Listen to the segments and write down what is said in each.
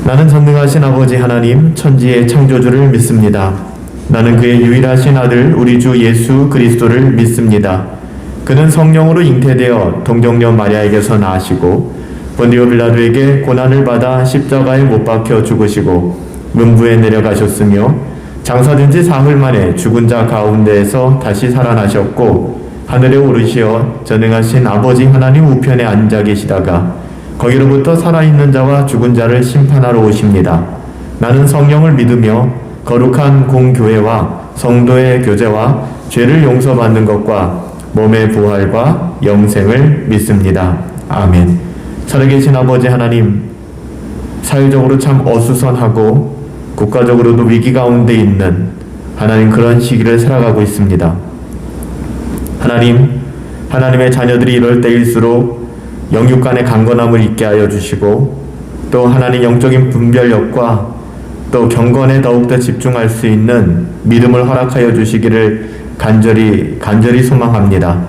나는 전능하신 아버지 하나님, 천지의 창조주를 믿습니다. 나는 그의 유일하신 아들 우리 주 예수 그리스도를 믿습니다. 그는 성령으로 잉태되어 동정녀 마리아에게서 나시고 본디오 빌라도에게 고난을 받아 십자가에 못 박혀 죽으시고 문부에 내려가셨으며 장사된 지 사흘 만에 죽은 자 가운데에서 다시 살아나셨고 하늘에 오르시어 전능하신 아버지 하나님 우편에 앉아 계시다가 거기로부터 살아있는 자와 죽은 자를 심판하러 오십니다. 나는 성령을 믿으며 거룩한 공교회와 성도의 교제와 죄를 용서받는 것과 몸의 부활과 영생을 믿습니다. 아멘. 살아계신 아버지 하나님, 사회적으로 참 어수선하고 국가적으로도 위기 가운데 있는 하나님 그런 시기를 살아가고 있습니다. 하나님의 자녀들이 이럴 때일수록 영육 간의 강건함을 있게 하여 주시고 또 하나님 영적인 분별력과 또 경건에 더욱더 집중할 수 있는 믿음을 허락하여 주시기를 간절히 소망합니다.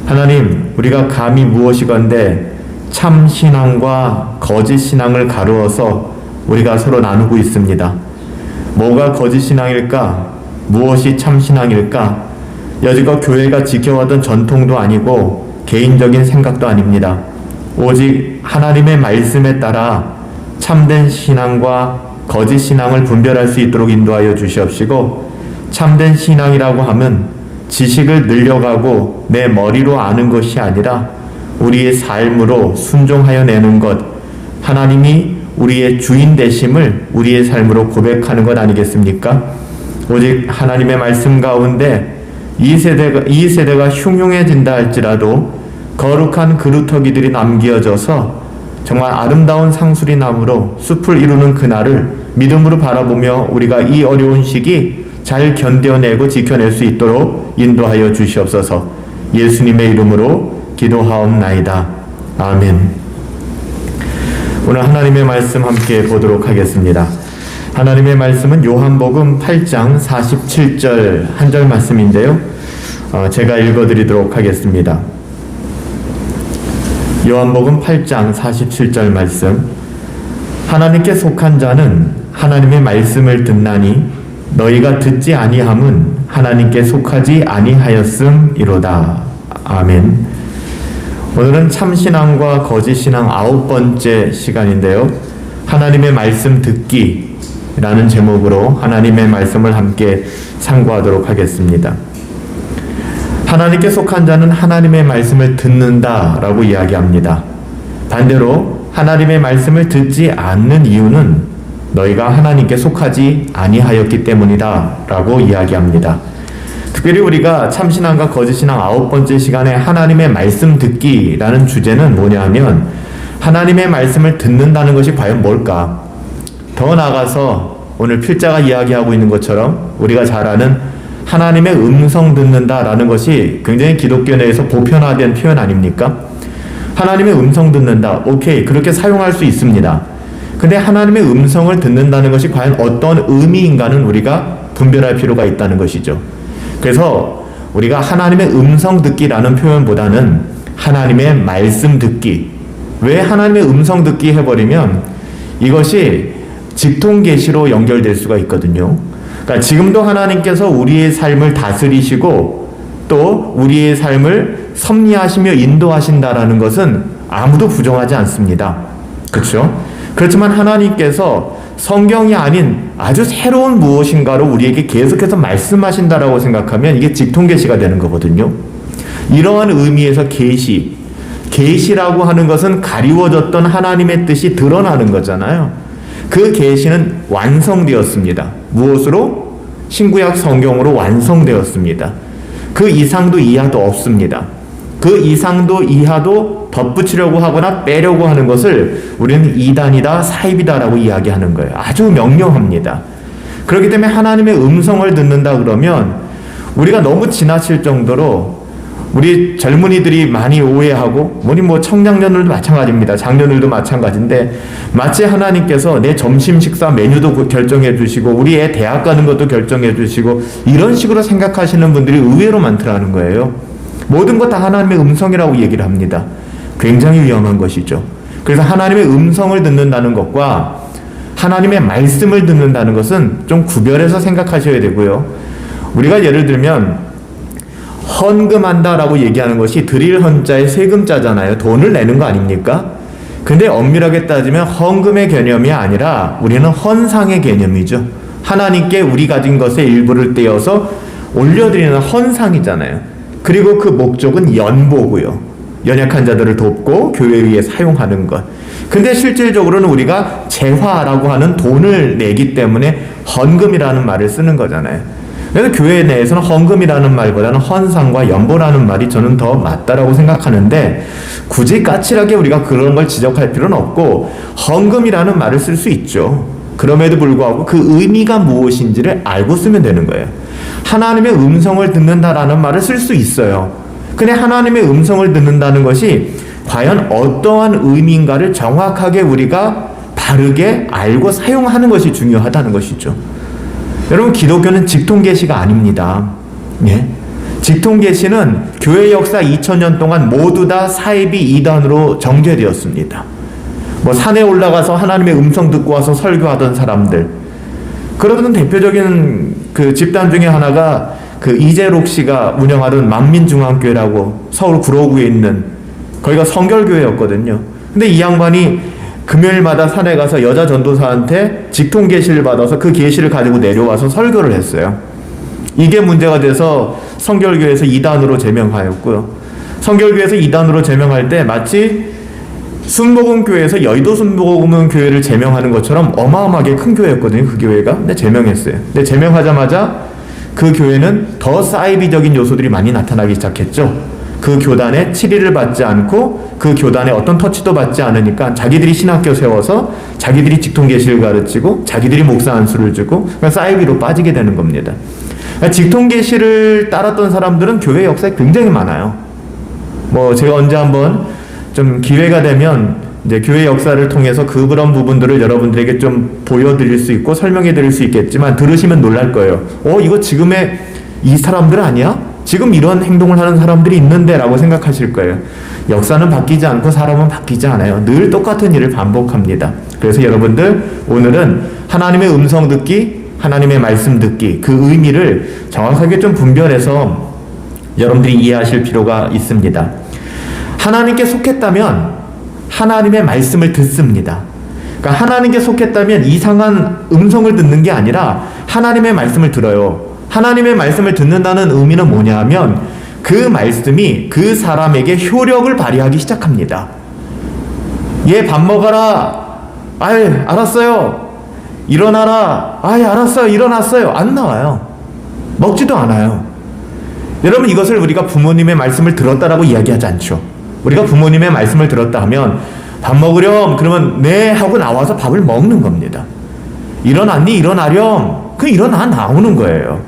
하나님, 우리가 감히 무엇이건대 참 신앙과 거짓 신앙을 가루어서 우리가 서로 나누고 있습니다. 뭐가 거짓 신앙일까? 무엇이 참 신앙일까? 여지껏 교회가 지켜왔던 전통도 아니고 개인적인 생각도 아닙니다. 오직 하나님의 말씀에 따라 참된 신앙과 거짓 신앙을 분별할 수 있도록 인도하여 주시옵시고, 참된 신앙이라고 하면 지식을 늘려가고 내 머리로 아는 것이 아니라 우리의 삶으로 순종하여 내는 것, 하나님이 우리의 주인 되심을 우리의 삶으로 고백하는 것 아니겠습니까? 오직 하나님의 말씀 가운데 이 세대가 흉흉해진다 할지라도 거룩한 그루터기들이 남겨져서 정말 아름다운 상수리 나무로 숲을 이루는 그날을 믿음으로 바라보며 우리가 이 어려운 시기 잘 견뎌내고 지켜낼 수 있도록 인도하여 주시옵소서. 예수님의 이름으로 기도하옵나이다. 아멘. 오늘 하나님의 말씀 함께 보도록 하겠습니다. 하나님의 말씀은 요한복음 8장 47절 한 절 말씀인데요. 제가 읽어드리도록 하겠습니다. 요한복음 8장 47절 말씀. 하나님께 속한 자는 하나님의 말씀을 듣나니 너희가 듣지 아니함은 하나님께 속하지 아니하였음이로다. 아멘. 오늘은 참신앙과 거짓신앙 9번째 시간인데요. 하나님의 말씀 듣기라는 제목으로 하나님의 말씀을 함께 상고하도록 하겠습니다. 하나님께 속한 자는 하나님의 말씀을 듣는다라고 이야기합니다. 반대로 하나님의 말씀을 듣지 않는 이유는 너희가 하나님께 속하지 아니하였기 때문이다 라고 이야기합니다. 특별히 우리가 참신앙과 거짓신앙 9번째 시간에 하나님의 말씀 듣기라는 주제는 뭐냐면 하나님의 말씀을 듣는다는 것이 과연 뭘까? 더 나아가서 오늘 필자가 이야기하고 있는 것처럼 우리가 잘 아는 하나님의 음성 듣는다라는 것이 굉장히 기독교 내에서 보편화된 표현 아닙니까? 하나님의 음성 듣는다. 오케이, 그렇게 사용할 수 있습니다. 근데 하나님의 음성을 듣는다는 것이 과연 어떤 의미인가는 우리가 분별할 필요가 있다는 것이죠. 그래서 우리가 하나님의 음성 듣기라는 표현보다는 하나님의 말씀 듣기. 왜 하나님의 음성 듣기 해버리면 이것이 직통계시로 연결될 수가 있거든요. 그러니까 지금도 하나님께서 우리의 삶을 다스리시고 또 우리의 삶을 섭리하시며 인도하신다라는 것은 아무도 부정하지 않습니다. 그렇죠? 그렇지만 하나님께서 성경이 아닌 아주 새로운 무엇인가로 우리에게 계속해서 말씀하신다라고 생각하면 이게 직통계시가 되는 거거든요. 이러한 의미에서 계시라고 하는 것은 가리워졌던 하나님의 뜻이 드러나는 거잖아요. 그 계시는 완성되었습니다. 무엇으로? 신구약 성경으로 완성되었습니다. 그 이상도 이하도 없습니다. 그 이상도 이하도 덧붙이려고 하거나 빼려고 하는 것을 우리는 이단이다, 사입이다라고 이야기하는 거예요. 아주 명료합니다. 그렇기 때문에 하나님의 음성을 듣는다 그러면 우리가 너무 지나칠 정도로 우리 젊은이들이 많이 오해하고 우리 청장년들도 마찬가지입니다. 장년들도 마찬가지인데 마치 하나님께서 내 점심 식사 메뉴도 결정해 주시고 우리 애 대학 가는 것도 결정해 주시고 이런 식으로 생각하시는 분들이 의외로 많더라는 거예요. 모든 것 다 하나님의 음성이라고 얘기를 합니다. 굉장히 위험한 것이죠. 그래서 하나님의 음성을 듣는다는 것과 하나님의 말씀을 듣는다는 것은 좀 구별해서 생각하셔야 되고요. 우리가 예를 들면 헌금한다라고 얘기하는 것이 드릴 헌자의 세금자잖아요. 돈을 내는 거 아닙니까? 근데 엄밀하게 따지면 헌금의 개념이 아니라 우리는 헌상의 개념이죠. 하나님께 우리 가진 것의 일부를 떼어서 올려드리는 헌상이잖아요. 그리고 그 목적은 연보고요. 연약한 자들을 돕고 교회에 의해 사용하는 것. 근데 실질적으로는 우리가 재화라고 하는 돈을 내기 때문에 헌금이라는 말을 쓰는 거잖아요. 그래서 교회 내에서는 헌금이라는 말보다는 헌상과 연보라는 말이 저는 더 맞다라고 생각하는데, 굳이 까칠하게 우리가 그런 걸 지적할 필요는 없고 헌금이라는 말을 쓸 수 있죠. 그럼에도 불구하고 그 의미가 무엇인지를 알고 쓰면 되는 거예요. 하나님의 음성을 듣는다라는 말을 쓸 수 있어요. 근데 하나님의 음성을 듣는다는 것이 과연 어떠한 의미인가를 정확하게 우리가 바르게 알고 사용하는 것이 중요하다는 것이죠. 여러분, 기독교는 직통계시가 아닙니다. 예? 직통계시는 교회 역사 2000년 동안 모두 다 사이비 이단으로 정죄되었습니다. 뭐 산에 올라가서 하나님의 음성 듣고 와서 설교하던 사람들, 그러던 대표적인 그 집단 중에 하나가 그 이재록 씨가 운영하던 만민중앙교회라고 서울 구로구에 있는, 거기가 성결교회였거든요. 근데 이 양반이 금요일마다 산에 가서 여자 전도사한테 직통 계시를 받아서 그 계시를 가지고 내려와서 설교를 했어요. 이게 문제가 돼서 성결교회에서 이단으로 제명하였고요. 성결교회에서 이단으로 제명할 때 마치 순복음교회에서 여의도 순복음교회를 제명하는 것처럼 어마어마하게 큰 교회였거든요. 그 교회가. 근데 제명했어요. 근데 제명하자마자 그 교회는 더 사이비적인 요소들이 많이 나타나기 시작했죠. 그 교단에 치리를 받지 않고 그 교단에 어떤 터치도 받지 않으니까 자기들이 신학교 세워서 자기들이 직통계시를 가르치고 자기들이 목사 안수를 주고 사이비로 빠지게 되는 겁니다. 직통계시를 따랐던 사람들은 교회 역사에 굉장히 많아요. 뭐 제가 언제 한번 좀 기회가 되면 이제 교회 역사를 통해서 그런 부분들을 여러분들에게 좀 보여드릴 수 있고 설명해 드릴 수 있겠지만, 들으시면 놀랄 거예요. 이거 지금의 이 사람들 아니야? 지금 이런 행동을 하는 사람들이 있는데 라고 생각하실 거예요. 역사는 바뀌지 않고 사람은 바뀌지 않아요. 늘 똑같은 일을 반복합니다. 그래서 여러분들, 오늘은 하나님의 음성 듣기, 하나님의 말씀 듣기, 그 의미를 정확하게 좀 분별해서 여러분들이 이해하실 필요가 있습니다. 하나님께 속했다면 하나님의 말씀을 듣습니다. 그러니까 하나님께 속했다면 이상한 음성을 듣는 게 아니라 하나님의 말씀을 들어요. 하나님의 말씀을 듣는다는 의미는 뭐냐 하면 그 말씀이 그 사람에게 효력을 발휘하기 시작합니다. 얘 밥 먹어라. 아이, 알았어요. 일어나라. 아이, 알았어요. 일어났어요. 안 나와요. 먹지도 않아요. 여러분, 이것을 우리가 부모님의 말씀을 들었다라고 이야기하지 않죠. 우리가 부모님의 말씀을 들었다 하면 밥 먹으렴 그러면 네 하고 나와서 밥을 먹는 겁니다. 일어났니? 일어나렴. 그 일어나 나오는 거예요.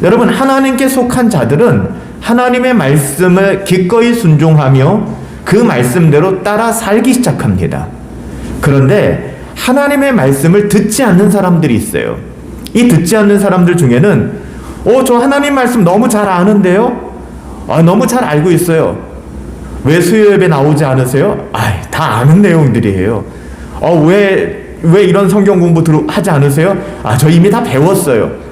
여러분, 하나님께 속한 자들은 하나님의 말씀을 기꺼이 순종하며 그 말씀대로 따라 살기 시작합니다. 그런데 하나님의 말씀을 듣지 않는 사람들이 있어요. 이 듣지 않는 사람들 중에는 저 하나님 말씀 너무 잘 아는데요? 너무 잘 알고 있어요. 왜 수요 예배 나오지 않으세요? 다 아는 내용들이에요. 왜 이런 성경 공부 하지 않으세요? 저 이미 다 배웠어요.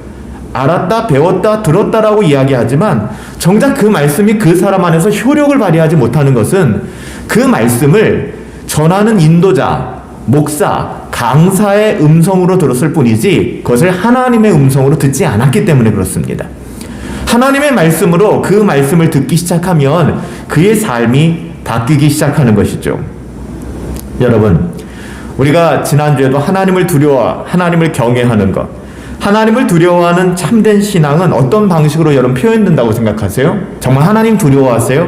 알았다, 배웠다, 들었다라고 이야기하지만 정작 그 말씀이 그 사람 안에서 효력을 발휘하지 못하는 것은 그 말씀을 전하는 인도자, 목사, 강사의 음성으로 들었을 뿐이지 그것을 하나님의 음성으로 듣지 않았기 때문에 그렇습니다. 하나님의 말씀으로 그 말씀을 듣기 시작하면 그의 삶이 바뀌기 시작하는 것이죠. 여러분, 우리가 지난주에도 하나님을 두려워, 하나님을 경외하는 것, 하나님을 두려워하는 참된 신앙은 어떤 방식으로 여러분 표현된다고 생각하세요? 정말 하나님 두려워하세요?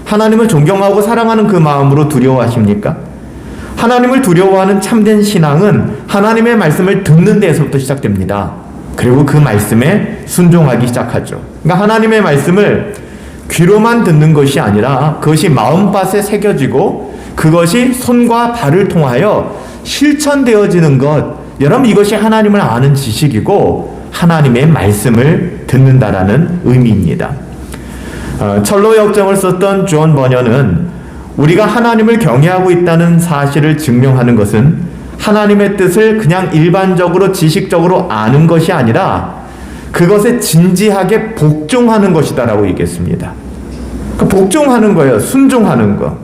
하나님을 존경하고 사랑하는 그 마음으로 두려워하십니까? 하나님을 두려워하는 참된 신앙은 하나님의 말씀을 듣는 데에서부터 시작됩니다. 그리고 그 말씀에 순종하기 시작하죠. 그러니까 하나님의 말씀을 귀로만 듣는 것이 아니라 그것이 마음밭에 새겨지고 그것이 손과 발을 통하여 실천되어지는 것, 여러분, 이것이 하나님을 아는 지식이고 하나님의 말씀을 듣는다라는 의미입니다. 철로 역정을 썼던 존 버녀는 우리가 하나님을 경외하고 있다는 사실을 증명하는 것은 하나님의 뜻을 그냥 일반적으로 지식적으로 아는 것이 아니라 그것에 진지하게 복종하는 것이다라고 얘기했습니다. 그러니까 복종하는 거예요. 순종하는 거.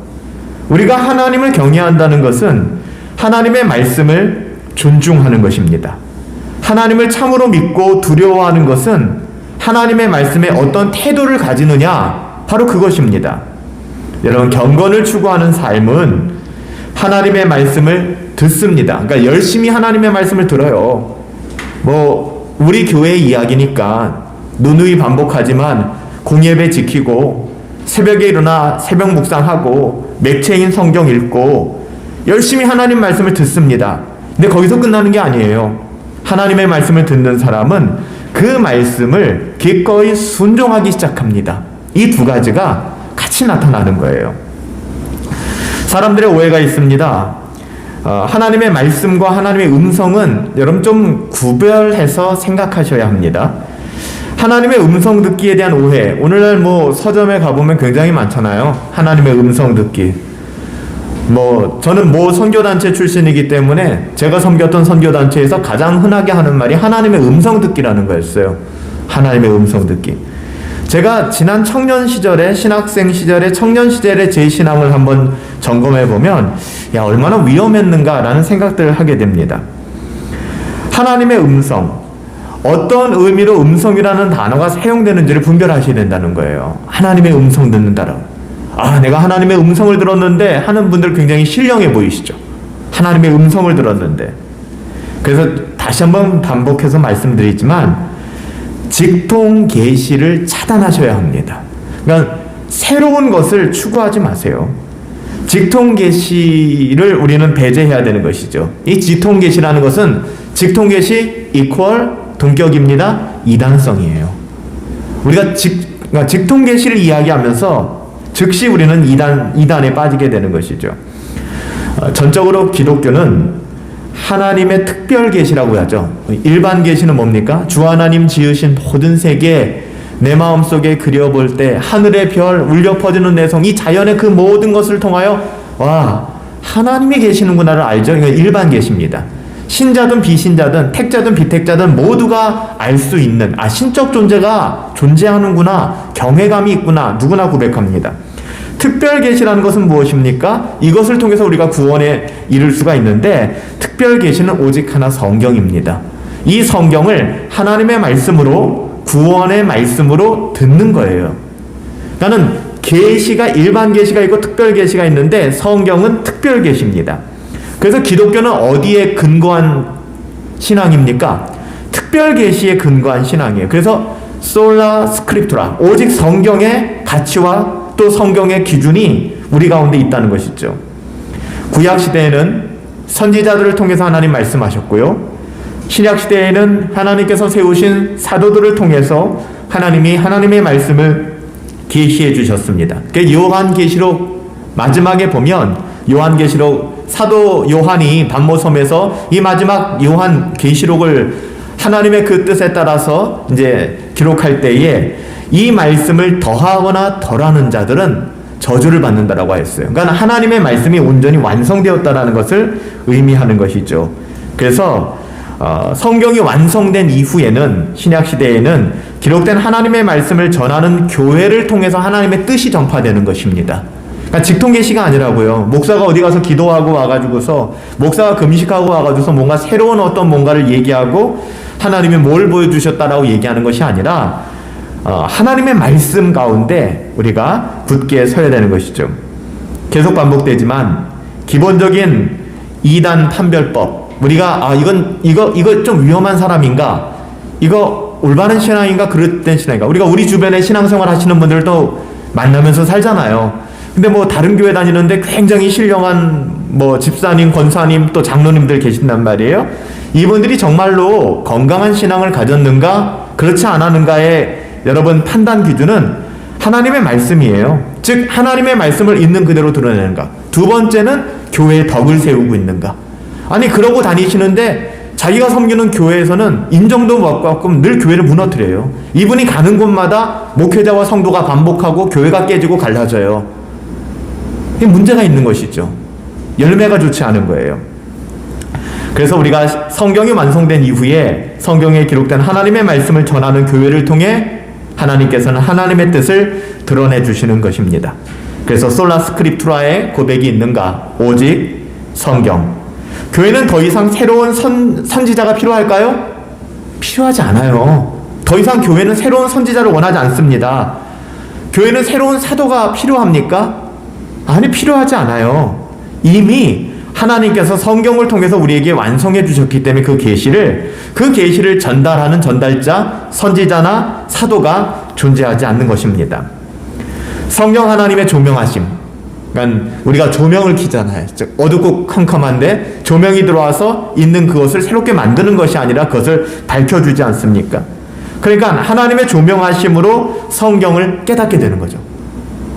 우리가 하나님을 경외한다는 것은 하나님의 말씀을 존중하는 것입니다. 하나님을 참으로 믿고 두려워하는 것은 하나님의 말씀에 어떤 태도를 가지느냐, 바로 그것입니다. 여러분, 경건을 추구하는 삶은 하나님의 말씀을 듣습니다. 그러니까 열심히 하나님의 말씀을 들어요. 우리 교회 이야기니까 누누이 반복하지만 공예배 지키고 새벽에 일어나 새벽 묵상하고 맥체인 성경 읽고 열심히 하나님 말씀을 듣습니다. 근데 거기서 끝나는 게 아니에요. 하나님의 말씀을 듣는 사람은 그 말씀을 기꺼이 순종하기 시작합니다. 이 두 가지가 같이 나타나는 거예요. 사람들의 오해가 있습니다. 하나님의 말씀과 하나님의 음성은 여러분 좀 구별해서 생각하셔야 합니다. 하나님의 음성 듣기에 대한 오해, 오늘날 서점에 가보면 굉장히 많잖아요. 하나님의 음성 듣기. 저는 선교단체 출신이기 때문에 제가 섬겼던 선교단체에서 가장 흔하게 하는 말이 하나님의 음성 듣기라는 거였어요. 하나님의 음성 듣기. 제가 지난 청년 시절에, 신학생 시절에, 청년 시절에 제 신앙을 한번 점검해 보면 얼마나 위험했는가라는 생각들을 하게 됩니다. 하나님의 음성, 어떤 의미로 음성이라는 단어가 사용되는지를 분별하셔야 된다는 거예요. 하나님의 음성 듣는다라고. 내가 하나님의 음성을 들었는데 하는 분들 굉장히 신령해 보이시죠? 하나님의 음성을 들었는데. 그래서 다시 한번 반복해서 말씀드리지만 직통 계시를 차단하셔야 합니다. 그러니까 새로운 것을 추구하지 마세요. 직통 계시를 우리는 배제해야 되는 것이죠. 이 직통 계시라는 것은 직통 계시 이퀄 동격입니다. 이단성이에요. 우리가 직통 계시를 이야기하면서 즉시 우리는 이단에 빠지게 되는 것이죠. 전적으로 기독교는 하나님의 특별 계시라고 하죠. 일반 계시는 뭡니까? 주 하나님 지으신 모든 세계 내 마음속에 그려볼 때 하늘의 별 울려 퍼지는 내성, 이 자연의 그 모든 것을 통하여 하나님이 계시는구나를 알죠. 이건 일반 계시입니다. 신자든 비신자든 택자든 비택자든 모두가 알 수 있는 신적 존재가 존재하는구나, 경외감이 있구나, 누구나 고백합니다. 특별 계시라는 것은 무엇입니까? 이것을 통해서 우리가 구원에 이를 수가 있는데, 특별 계시는 오직 하나 성경입니다. 이 성경을 하나님의 말씀으로, 구원의 말씀으로 듣는 거예요. 나는 계시가 일반 계시가 있고 특별 계시가 있는데 성경은 특별 계시입니다. 그래서 기독교는 어디에 근거한 신앙입니까? 특별 계시에 근거한 신앙이에요. 그래서 솔라 스크립투라, 오직 성경의 가치와 또 성경의 기준이 우리 가운데 있다는 것이죠. 구약 시대에는 선지자들을 통해서 하나님 말씀하셨고요. 신약 시대에는 하나님께서 세우신 사도들을 통해서 하나님이 하나님의 말씀을 계시해 주셨습니다. 요한계시록 마지막에 보면 요한계시록 사도 요한이 반모섬에서 이 마지막 요한계시록을 하나님의 그 뜻에 따라서 이제 기록할 때에 이 말씀을 더하거나 덜하는 자들은 저주를 받는다라고 했어요. 그러니까 하나님의 말씀이 온전히 완성되었다라는 것을 의미하는 것이죠. 그래서 성경이 완성된 이후에는, 신약 시대에는 기록된 하나님의 말씀을 전하는 교회를 통해서 하나님의 뜻이 전파되는 것입니다. 그러니까 직통계시가 아니라고요. 목사가 어디 가서 기도하고 와가지고서, 목사가 금식하고 와가지고서 뭔가 새로운 어떤 뭔가를 얘기하고 하나님이 뭘 보여주셨다라고 얘기하는 것이 아니라 하나님의 말씀 가운데 우리가 굳게 서야 되는 것이죠. 계속 반복되지만 기본적인 이단 판별법, 우리가 이거 좀 위험한 사람인가, 이거 올바른 신앙인가, 그릇된 신앙인가. 우리가 우리 주변에 신앙생활 하시는 분들을 또 만나면서 살잖아요. 근데 다른 교회 다니는데 굉장히 신령한 집사님, 권사님, 또 장로님들 계신단 말이에요. 이분들이 정말로 건강한 신앙을 가졌는가, 그렇지 않았는가의 여러분 판단 기준은 하나님의 말씀이에요. 즉 하나님의 말씀을 있는 그대로 드러내는가. 두 번째는 교회의 덕을 세우고 있는가. 그러고 다니시는데 자기가 섬기는 교회에서는 인정도 못 받고 늘 교회를 무너뜨려요. 이분이 가는 곳마다 목회자와 성도가 반복하고 교회가 깨지고 갈라져요. 이게 문제가 있는 것이죠. 열매가 좋지 않은 거예요. 그래서 우리가 성경이 완성된 이후에 성경에 기록된 하나님의 말씀을 전하는 교회를 통해 하나님께서는 하나님의 뜻을 드러내 주시는 것입니다. 그래서 솔라 스크립투라의 고백이 있는가? 오직 성경. 교회는 더 이상 새로운 선지자가 필요할까요? 필요하지 않아요. 더 이상 교회는 새로운 선지자를 원하지 않습니다. 교회는 새로운 사도가 필요합니까? 아니, 필요하지 않아요. 이미 하나님께서 성경을 통해서 우리에게 완성해 주셨기 때문에 그 계시를 전달하는 전달자, 선지자나 사도가 존재하지 않는 것입니다. 성령 하나님의 조명하심. 그러니까 우리가 조명을 켜잖아요. 즉 어둡고 컴컴한데 조명이 들어와서 있는 그것을 새롭게 만드는 것이 아니라 그것을 밝혀주지 않습니까? 그러니까 하나님의 조명하심으로 성경을 깨닫게 되는 거죠.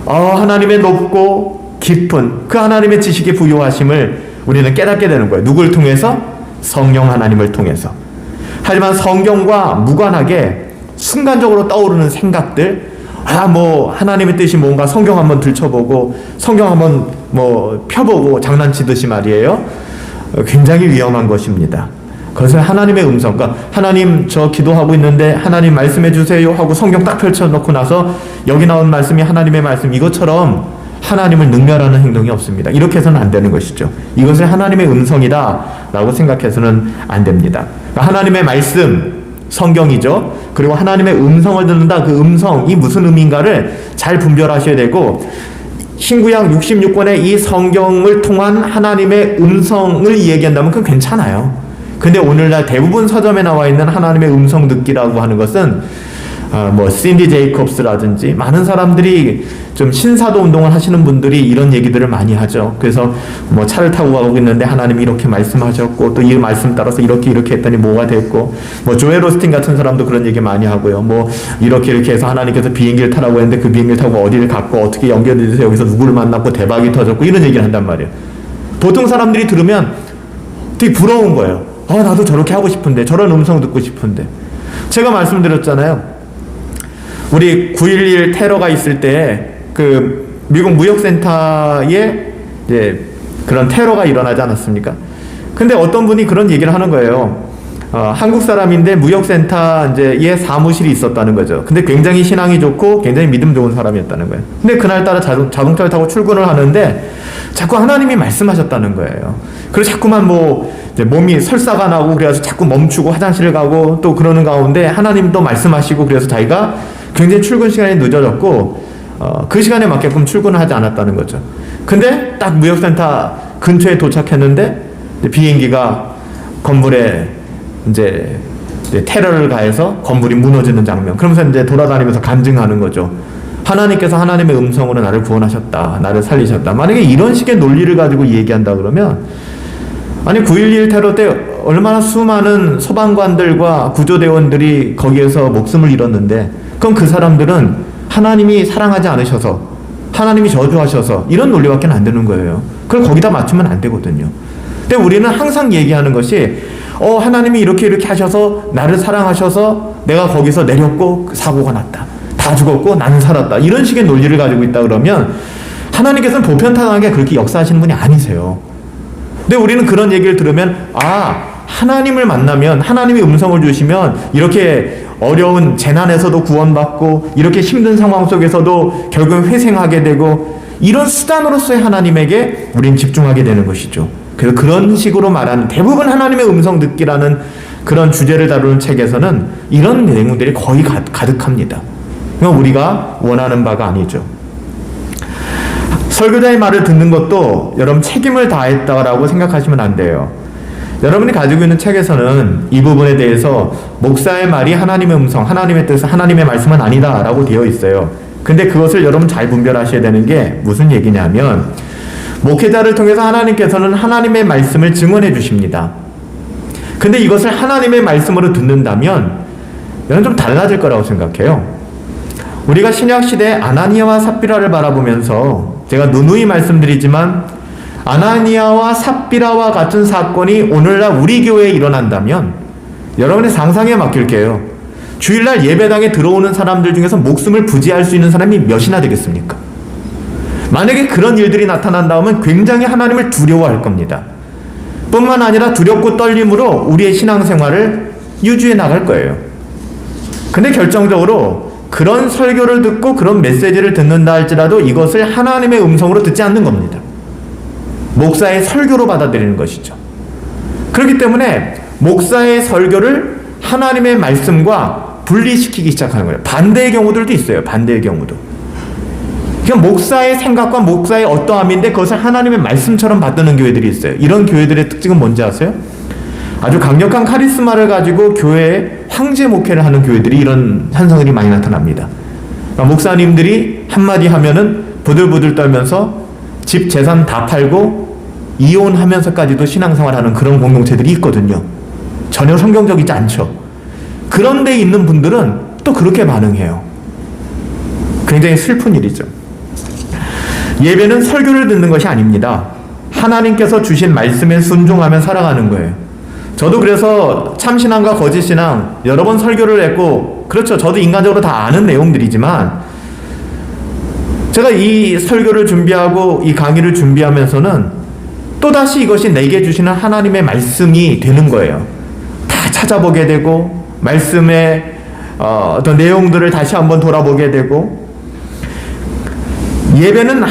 하나님의 높고 깊은 그 하나님의 지식의 부요하심을 우리는 깨닫게 되는 거예요. 누굴 통해서? 성령 하나님을 통해서. 하지만 성경과 무관하게 순간적으로 떠오르는 생각들, 하나님의 뜻이 뭔가 성경 한번 들춰보고 성경 한번 펴보고 장난치듯이 말이에요. 굉장히 위험한 것입니다. 그것은 하나님의 음성, 그러니까 하나님 저 기도하고 있는데 하나님 말씀해 주세요 하고 성경 딱 펼쳐놓고 나서 여기 나온 말씀이 하나님의 말씀, 이것처럼 하나님을 능멸하는 행동이 없습니다. 이렇게 해서는 안 되는 것이죠. 이것을 하나님의 음성이다 라고 생각해서는 안 됩니다. 그러니까 하나님의 말씀, 성경이죠. 그리고 하나님의 음성을 듣는다. 그 음성이 무슨 의미인가를 잘 분별하셔야 되고, 신구약 66권의 이 성경을 통한 하나님의 음성을 이야기한다면 그건 괜찮아요. 근데 오늘날 대부분 서점에 나와 있는 하나님의 음성 듣기라고 하는 것은 신디 제이콥스라든지 많은 사람들이 좀 신사도 운동을 하시는 분들이 이런 얘기들을 많이 하죠. 그래서 차를 타고 가고 있는데 하나님이 이렇게 말씀하셨고 또 이 말씀 따라서 이렇게 했더니 뭐가 됐고, 조엘 오스틴 같은 사람도 그런 얘기 많이 하고요. 이렇게 해서 하나님께서 비행기를 타라고 했는데 그 비행기를 타고 어디를 갔고 어떻게 연결돼서 여기서 누구를 만났고 대박이 터졌고 이런 얘기를 한단 말이에요. 보통 사람들이 들으면 되게 부러운 거예요. 나도 저렇게 하고 싶은데, 저런 음성 듣고 싶은데. 제가 말씀드렸잖아요. 우리 9.11 테러가 있을 때 그 미국 무역센터에 이제 그런 테러가 일어나지 않았습니까? 근데 어떤 분이 그런 얘기를 하는 거예요. 한국 사람인데 무역센터에 사무실이 있었다는 거죠. 근데 굉장히 신앙이 좋고 굉장히 믿음 좋은 사람이었다는 거예요. 근데 그날따라 자동차를 타고 출근을 하는데 자꾸 하나님이 말씀하셨다는 거예요. 그래서 자꾸만 몸이 설사가 나고 그래서 자꾸 멈추고 화장실을 가고 또 그러는 가운데 하나님도 말씀하시고, 그래서 자기가 굉장히 출근 시간이 늦어졌고 그 시간에 맞게끔 출근을 하지 않았다는 거죠. 근데 딱 무역센터 근처에 도착했는데 비행기가 건물에 이제 테러를 가해서 건물이 무너지는 장면. 그러면서 이제 돌아다니면서 간증하는 거죠. 하나님께서 하나님의 음성으로 나를 구원하셨다, 나를 살리셨다. 만약에 이런 식의 논리를 가지고 얘기한다 그러면, 아니 9.11 테러 때 얼마나 수많은 소방관들과 구조대원들이 거기에서 목숨을 잃었는데, 그럼 그 사람들은 하나님이 사랑하지 않으셔서, 하나님이 저주하셔서 이런 논리밖에 안 되는 거예요. 그걸 거기다 맞추면 안 되거든요. 근데 우리는 항상 얘기하는 것이 하나님이 이렇게 하셔서 나를 사랑하셔서 내가 거기서 내렸고 사고가 났다, 다 죽었고 나는 살았다, 이런 식의 논리를 가지고 있다 그러면 하나님께서는 보편타당하게 그렇게 역사하시는 분이 아니세요. 근데 우리는 그런 얘기를 들으면 하나님을 만나면, 하나님이 음성을 주시면 이렇게 어려운 재난에서도 구원받고 이렇게 힘든 상황 속에서도 결국 회생하게 되고, 이런 수단으로서의 하나님에게 우린 집중하게 되는 것이죠. 그래서 그런 식으로 말하는, 대부분 하나님의 음성 듣기라는 그런 주제를 다루는 책에서는 이런 내용들이 거의 가득합니다. 그건 우리가 원하는 바가 아니죠. 설교자의 말을 듣는 것도 여러분 책임을 다했다라고 생각하시면 안 돼요. 여러분이 가지고 있는 책에서는 이 부분에 대해서 목사의 말이 하나님의 음성, 하나님의 뜻, 하나님의 말씀은 아니다 라고 되어 있어요. 근데 그것을 여러분 잘 분별하셔야 되는 게 무슨 얘기냐면, 목회자를 통해서 하나님께서는 하나님의 말씀을 증언해 주십니다. 근데 이것을 하나님의 말씀으로 듣는다면 이건 좀 달라질 거라고 생각해요. 우리가 신약시대의 아나니아와 삽비라를 바라보면서 제가 누누이 말씀드리지만, 아나니아와 삽비라와 같은 사건이 오늘날 우리 교회에 일어난다면 여러분의 상상에 맡길게요. 주일날 예배당에 들어오는 사람들 중에서 목숨을 부지할 수 있는 사람이 몇이나 되겠습니까? 만약에 그런 일들이 나타난다면 굉장히 하나님을 두려워할 겁니다. 뿐만 아니라 두렵고 떨림으로 우리의 신앙생활을 유지해 나갈 거예요. 근데 결정적으로 그런 설교를 듣고 그런 메시지를 듣는다 할지라도 이것을 하나님의 음성으로 듣지 않는 겁니다. 목사의 설교로 받아들이는 것이죠. 그렇기 때문에 목사의 설교를 하나님의 말씀과 분리시키기 시작하는 거예요. 반대의 경우들도 있어요. 반대의 경우도. 그러니까 목사의 생각과 목사의 어떠함인데 그것을 하나님의 말씀처럼 받드는 교회들이 있어요. 이런 교회들의 특징은 뭔지 아세요? 아주 강력한 카리스마를 가지고 교회에 황제 목회를 하는 교회들이 이런 현상들이 많이 나타납니다. 그러니까 목사님들이 한마디 하면은 부들부들 떨면서 집 재산 다 팔고 이혼하면서까지도 신앙생활하는 그런 공동체들이 있거든요. 전혀 성경적이지 않죠. 그런데 있는 분들은 또 그렇게 반응해요. 굉장히 슬픈 일이죠. 예배는 설교를 듣는 것이 아닙니다. 하나님께서 주신 말씀에 순종하며 살아가는 거예요. 저도 그래서 참신앙과 거짓신앙 여러 번 설교를 했고, 그렇죠, 저도 인간적으로 다 아는 내용들이지만 제가 이 설교를 준비하고 이 강의를 준비하면서는 또다시 이것이 내게 주시는 하나님의 말씀이 되는 거예요. 다 찾아보게 되고 말씀의 어떤 내용들을 다시 한번 돌아보게 되고, 예배는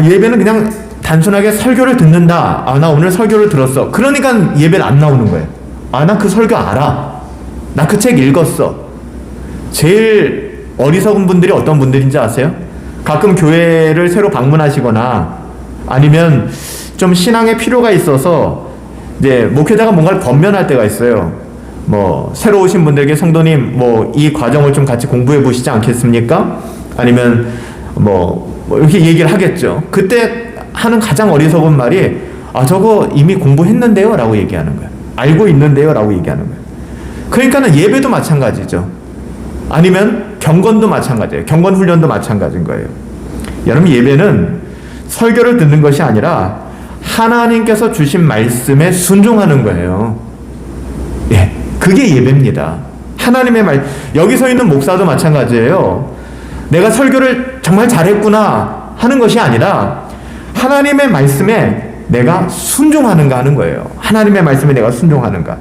예배는 그냥 단순하게 설교를 듣는다. 나 오늘 설교를 들었어. 그러니까 예배는 안 나오는 거예요. 나 그 설교 알아. 나 그 책 읽었어. 제일 어리석은 분들이 어떤 분들인지 아세요? 가끔 교회를 새로 방문하시거나 아니면 좀 신앙의 필요가 있어서 이제 목회자가 뭔가를 권면할 때가 있어요. 뭐 새로 오신 분들에게 성도님 뭐 이 과정을 좀 같이 공부해 보시지 않겠습니까? 아니면 뭐 이렇게 얘기를 하겠죠. 그때 하는 가장 어리석은 말이 저거 이미 공부했는데요 라고 얘기하는 거예요. 알고 있는데요 라고 얘기하는 거예요. 그러니까는 예배도 마찬가지죠. 아니면 경건도 마찬가지예요. 경건 훈련도 마찬가지인 거예요. 여러분, 예배는 설교를 듣는 것이 아니라 하나님께서 주신 말씀에 순종하는 거예요. 예, 그게 예배입니다. 하나님의 말. 여기 서 있는 목사도 마찬가지예요. 내가 설교를 정말 잘했구나 하는 것이 아니라 하나님의 말씀에 내가 순종하는가 하는 거예요. 하나님의 말씀에 내가 순종하는가.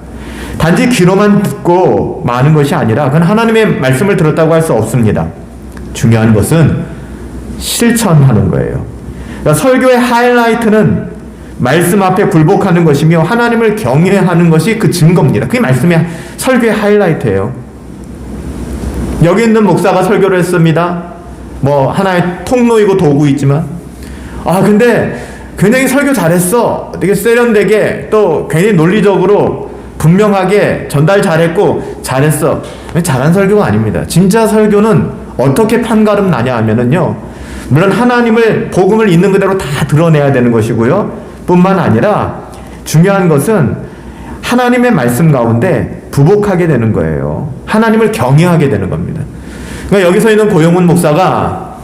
단지 귀로만 듣고 마는 것이 아니라 그건 하나님의 말씀을 들었다고 할 수 없습니다. 중요한 것은 실천하는 거예요. 그러니까 설교의 하이라이트는 말씀 앞에 굴복하는 것이며 하나님을 경외하는 것이 그 증거입니다. 그게 말씀의 설교의 하이라이트예요. 여기 있는 목사가 설교를 했습니다. 뭐 하나의 통로이고 도구이지만 근데 굉장히 설교 잘했어. 되게 세련되게 또 괜히 논리적으로 분명하게 전달 잘했고 잘했어. 잘한 설교가 아닙니다. 진짜 설교는 어떻게 판가름 나냐 하면은요, 물론 하나님을 복음을 있는 그대로 다 드러내야 되는 것이고요, 뿐만 아니라 중요한 것은 하나님의 말씀 가운데 부복하게 되는 거예요. 하나님을 경외하게 되는 겁니다. 그러니까 여기서 있는 고용훈 목사가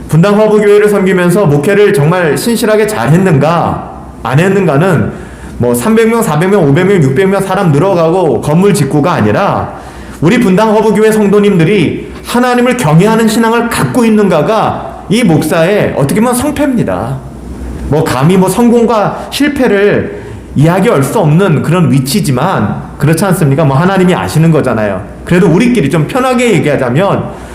분당 화부교회를 섬기면서 목회를 정말 신실하게 잘 했는가 안 했는가는 뭐 300명, 400명, 500명, 600명 사람 늘어가고 건물 짓고가 아니라 우리 분당 화부교회 성도님들이 하나님을 경외하는 신앙을 갖고 있는가가 이 목사의 어떻게 보면 성패입니다. 뭐 감히 뭐 성공과 실패를 이야기할 수 없는 그런 위치지만 그렇지 않습니까? 뭐 하나님이 아시는 거잖아요. 그래도 우리끼리 좀 편하게 얘기하자면,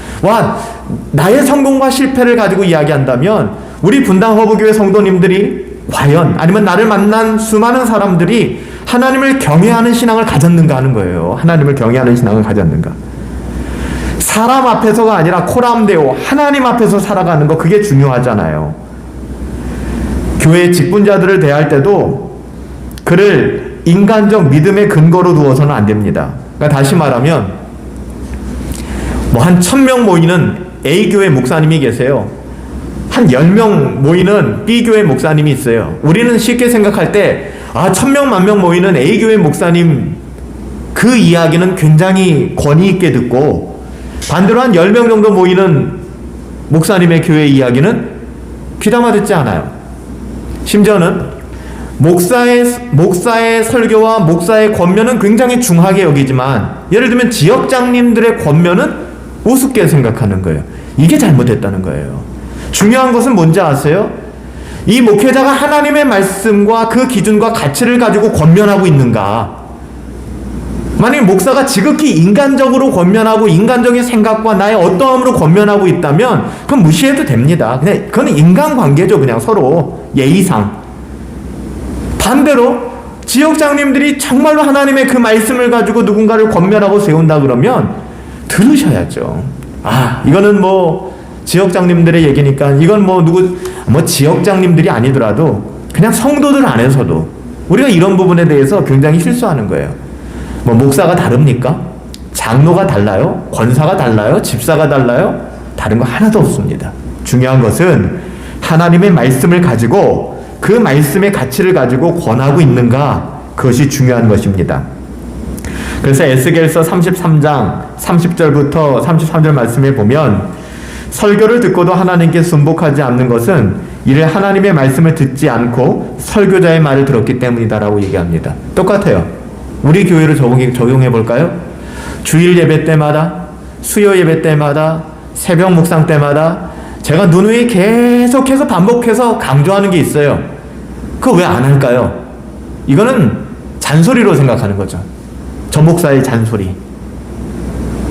나의 성공과 실패를 가지고 이야기한다면 우리 분당 허브교회 성도님들이 과연, 아니면 나를 만난 수많은 사람들이 하나님을 경외하는 신앙을 가졌는가 하는 거예요. 하나님을 경외하는 신앙을 가졌는가. 사람 앞에서가 아니라 코람데오, 하나님 앞에서 살아가는 거, 그게 중요하잖아요. 교회 직분자들을 대할 때도 그를 인간적 믿음의 근거로 두어서는 안 됩니다. 그러니까 다시 말하면 뭐 한 1000명 모이는 A교회 목사님이 계세요. 한 10명 모이는 B교회 목사님이 있어요. 우리는 쉽게 생각할 때 1000명, 10,000명 모이는 A교회 목사님 그 이야기는 굉장히 권위 있게 듣고, 반대로 한 10명 정도 모이는 목사님의 교회 이야기는 귀담아 듣지 않아요. 심지어는 목사의 설교와 목사의 권면은 굉장히 중하게 여기지만, 예를 들면 지역장님들의 권면은 우습게 생각하는 거예요. 이게 잘못됐다는 거예요. 중요한 것은 뭔지 아세요? 이 목회자가 하나님의 말씀과 그 기준과 가치를 가지고 권면하고 있는가? 만약 목사가 지극히 인간적으로 권면하고 인간적인 생각과 나의 어떠함으로 권면하고 있다면 그건 무시해도 됩니다. 그냥 그건 인간관계죠. 그냥 서로 예의상. 반대로 지역장님들이 정말로 하나님의 그 말씀을 가지고 누군가를 권면하고 세운다 그러면 들으셔야죠. 이거는 뭐 지역장님들의 얘기니까 이건 뭐 지역장님들이 아니더라도 그냥 성도들 안에서도 우리가 이런 부분에 대해서 굉장히 실수하는 거예요. 뭐 목사가 다릅니까? 장로가 달라요? 권사가 달라요? 집사가 달라요? 다른 거 하나도 없습니다. 중요한 것은 하나님의 말씀을 가지고 그 말씀의 가치를 가지고 권하고 있는가? 그것이 중요한 것입니다. 그래서 에스겔서 33장 30절부터 33절 말씀에 보면 설교를 듣고도 하나님께 순복하지 않는 것은 이를 하나님의 말씀을 듣지 않고 설교자의 말을 들었기 때문이다라고 얘기합니다. 똑같아요. 우리 교회로 적용해 볼까요? 주일 예배 때마다, 수요 예배 때마다, 새벽 묵상 때마다 제가 누누이 계속해서 반복해서 강조하는 게 있어요. 그거 왜 안 할까요? 이거는 잔소리로 생각하는 거죠. 저 목사의 잔소리.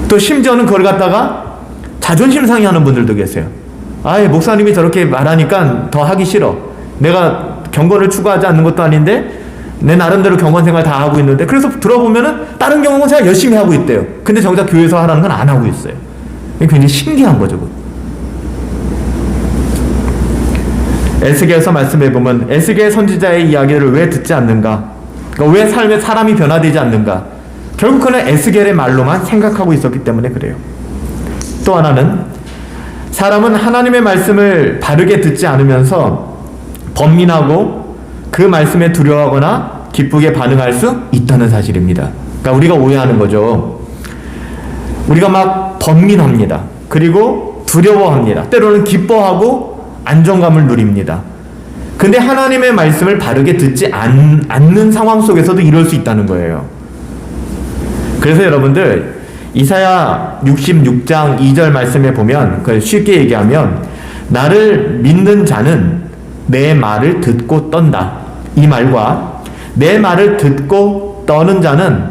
또 심지어는 그걸 갖다가 자존심 상해하는 분들도 계세요. 목사님이 저렇게 말하니까 더 하기 싫어. 내가 경건을 추구하지 않는 것도 아닌데 내 나름대로 경건 생활 다 하고 있는데 그래서 들어보면은 다른 경험은 제가 열심히 하고 있대요. 근데 정작 교회에서 하라는 건 안 하고 있어요. 이게 굉장히 신기한 거죠. 에스겔서 말씀해 보면 에스겔 선지자의 이야기를 왜 듣지 않는가? 그러니까 왜 삶에 사람이 변화되지 않는가? 결국 그는 에스겔의 말로만 생각하고 있었기 때문에 그래요. 또 하나는 사람은 하나님의 말씀을 바르게 듣지 않으면서 번민하고 그 말씀에 두려워하거나 기쁘게 반응할 수 있다는 사실입니다. 그러니까 우리가 오해하는 거죠. 우리가 막 번민합니다. 그리고 두려워합니다. 때로는 기뻐하고 안정감을 누립니다. 근데 하나님의 말씀을 바르게 듣지 않는 상황 속에서도 이럴 수 있다는 거예요. 그래서 여러분들 이사야 66장 2절 말씀에 보면 쉽게 얘기하면 나를 믿는 자는 내 말을 듣고 떤다. 이 말과 내 말을 듣고 떠는 자는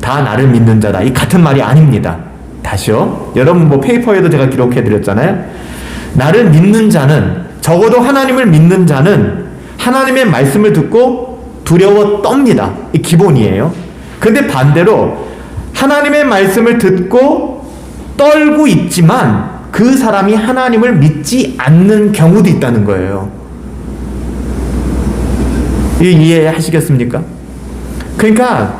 다 나를 믿는 자다. 이 같은 말이 아닙니다. 다시요. 여러분 뭐 페이퍼에도 제가 기록해 드렸잖아요. 나를 믿는 자는 적어도 하나님을 믿는 자는 하나님의 말씀을 듣고 두려워 떱니다. 이 기본이에요. 근데 반대로 하나님의 말씀을 듣고 떨고 있지만 그 사람이 하나님을 믿지 않는 경우도 있다는 거예요. 이해하시겠습니까? 그러니까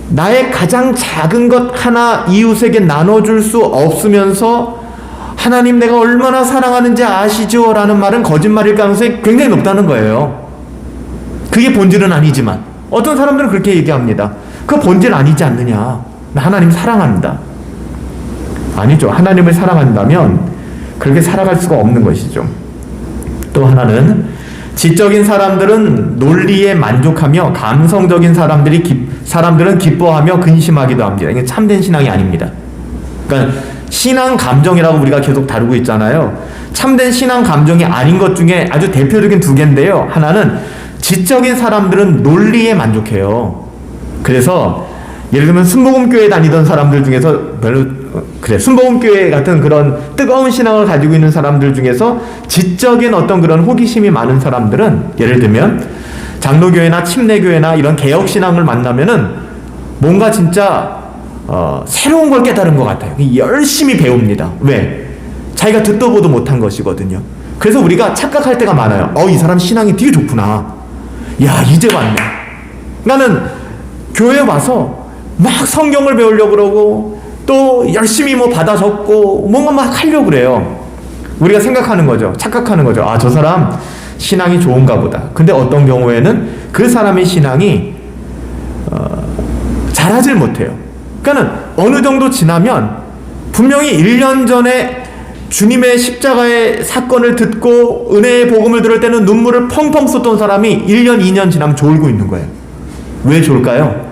나의 가장 작은 것 하나 이웃에게 나눠줄 수 없으면서 하나님 내가 얼마나 사랑하는지 아시죠? 라는 말은 거짓말일 가능성이 굉장히 높다는 거예요. 그게 본질은 아니지만 어떤 사람들은 그렇게 얘기합니다. 그 본질 아니지 않느냐. 나 하나님 사랑한다. 아니죠. 하나님을 사랑한다면 그렇게 살아갈 수가 없는 것이죠. 또 하나는 지적인 사람들은 논리에 만족하며 감성적인 사람들은 기뻐하며 근심하기도 합니다. 이게 참된 신앙이 아닙니다. 그러니까 신앙 감정이라고 우리가 계속 다루고 있잖아요. 참된 신앙 감정이 아닌 것 중에 아주 대표적인 두 개인데요. 하나는 지적인 사람들은 논리에 만족해요. 그래서 예를 들면 순복음교회 다니던 사람들 중에서 순복음교회 같은 그런 뜨거운 신앙을 가지고 있는 사람들 중에서 지적인 어떤 그런 호기심이 많은 사람들은 예를 들면 장로교회나 침례교회나 이런 개혁신앙을 만나면은 뭔가 진짜 새로운 걸 깨달은 것 같아요. 열심히 배웁니다. 왜? 자기가 듣도 보도 못한 것이거든요. 그래서 우리가 착각할 때가 많아요. 이 사람 신앙이 되게 좋구나. 야, 이제 왔네. 나는 교회 와서 막 성경을 배우려고 그러고 또 열심히 뭐 받아 적고 뭔가 막 하려고 그래요. 우리가 생각하는 거죠. 착각하는 거죠. 저 사람 신앙이 좋은가 보다. 근데 어떤 경우에는 그 사람의 신앙이 잘하질 못해요. 그러니까는 어느 정도 지나면 분명히 1년 전에 주님의 십자가의 사건을 듣고 은혜의 복음을 들을 때는 눈물을 펑펑 쏟던 사람이 1년, 2년 지나면 졸고 있는 거예요. 왜 졸까요?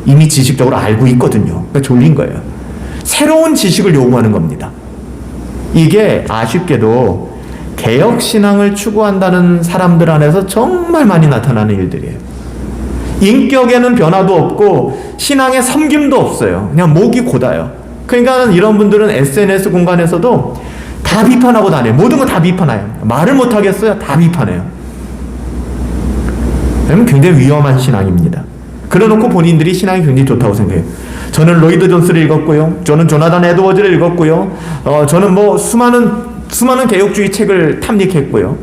이미 지식적으로 알고 있거든요. 그러니까 졸린 거예요. 새로운 지식을 요구하는 겁니다. 이게 아쉽게도 개혁신앙을 추구한다는 사람들 안에서 정말 많이 나타나는 일들이에요. 인격에는 변화도 없고 신앙의 섬김도 없어요. 그냥 목이 곧아요. 그러니까 이런 분들은 SNS 공간에서도 다 비판하고 다녀요. 모든 거 다 비판해요. 말을 못하겠어요. 다 비판해요. 그러면 굉장히 위험한 신앙입니다. 그래놓고 본인들이 신앙이 굉장히 좋다고 생각해요. 저는 로이드 존스를 읽었고요. 저는 조나단 에드워즈를 읽었고요. 저는 뭐 수많은 개혁주의 책을 탐닉했고요.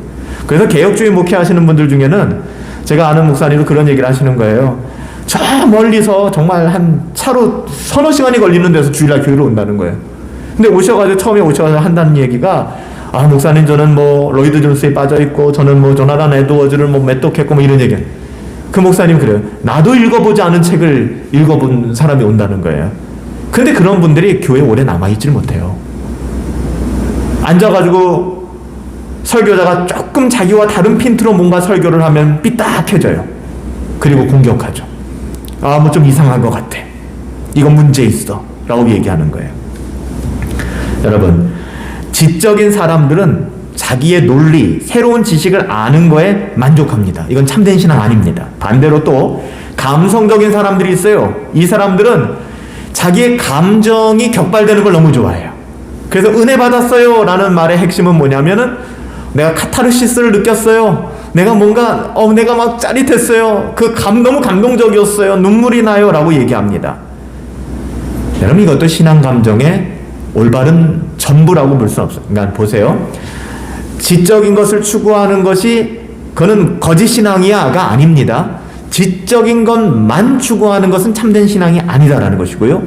그래서 개혁주의 목회하시는 분들 중에는 제가 아는 목사님도 그런 얘기를 하시는 거예요. 저 멀리서 정말 한 차로 서너 시간이 걸리는 데서 주일날 교회로 온다는 거예요. 근데 처음에 오셔가지고 한다는 얘기가, 목사님 저는 뭐 로이드 존스에 빠져있고 저는 뭐 조나단 에드워즈를 뭐 매독했고 뭐 이런 얘기예요. 그 목사님 그래요. 나도 읽어보지 않은 책을 읽어본 사람이 온다는 거예요. 근데 그런 분들이 교회에 오래 남아있질 못해요. 앉아가지고 설교자가 조금 자기와 다른 핀트로 뭔가 설교를 하면 삐딱해져요. 그리고 공격하죠. 뭐 좀 이상한 것 같아. 이건 문제 있어. 라고 얘기하는 거예요. 여러분, 지적인 사람들은 자기의 논리, 새로운 지식을 아는 거에 만족합니다. 이건 참된 신앙 아닙니다. 반대로 또 감성적인 사람들이 있어요. 이 사람들은 자기의 감정이 격발되는 걸 너무 좋아해요. 그래서 은혜 받았어요 라는 말의 핵심은 뭐냐면은 내가 카타르시스를 느꼈어요. 내가 막 짜릿했어요. 너무 감동적이었어요. 눈물이 나요 라고 얘기합니다. 여러분, 이것도 신앙 감정의 올바른 전부라고 볼 수는 없어요. 그러니까 보세요. 지적인 것을 추구하는 것이 그거는 거짓 신앙이야가 아닙니다. 지적인 것만 추구하는 것은 참된 신앙이 아니다라는 것이고요.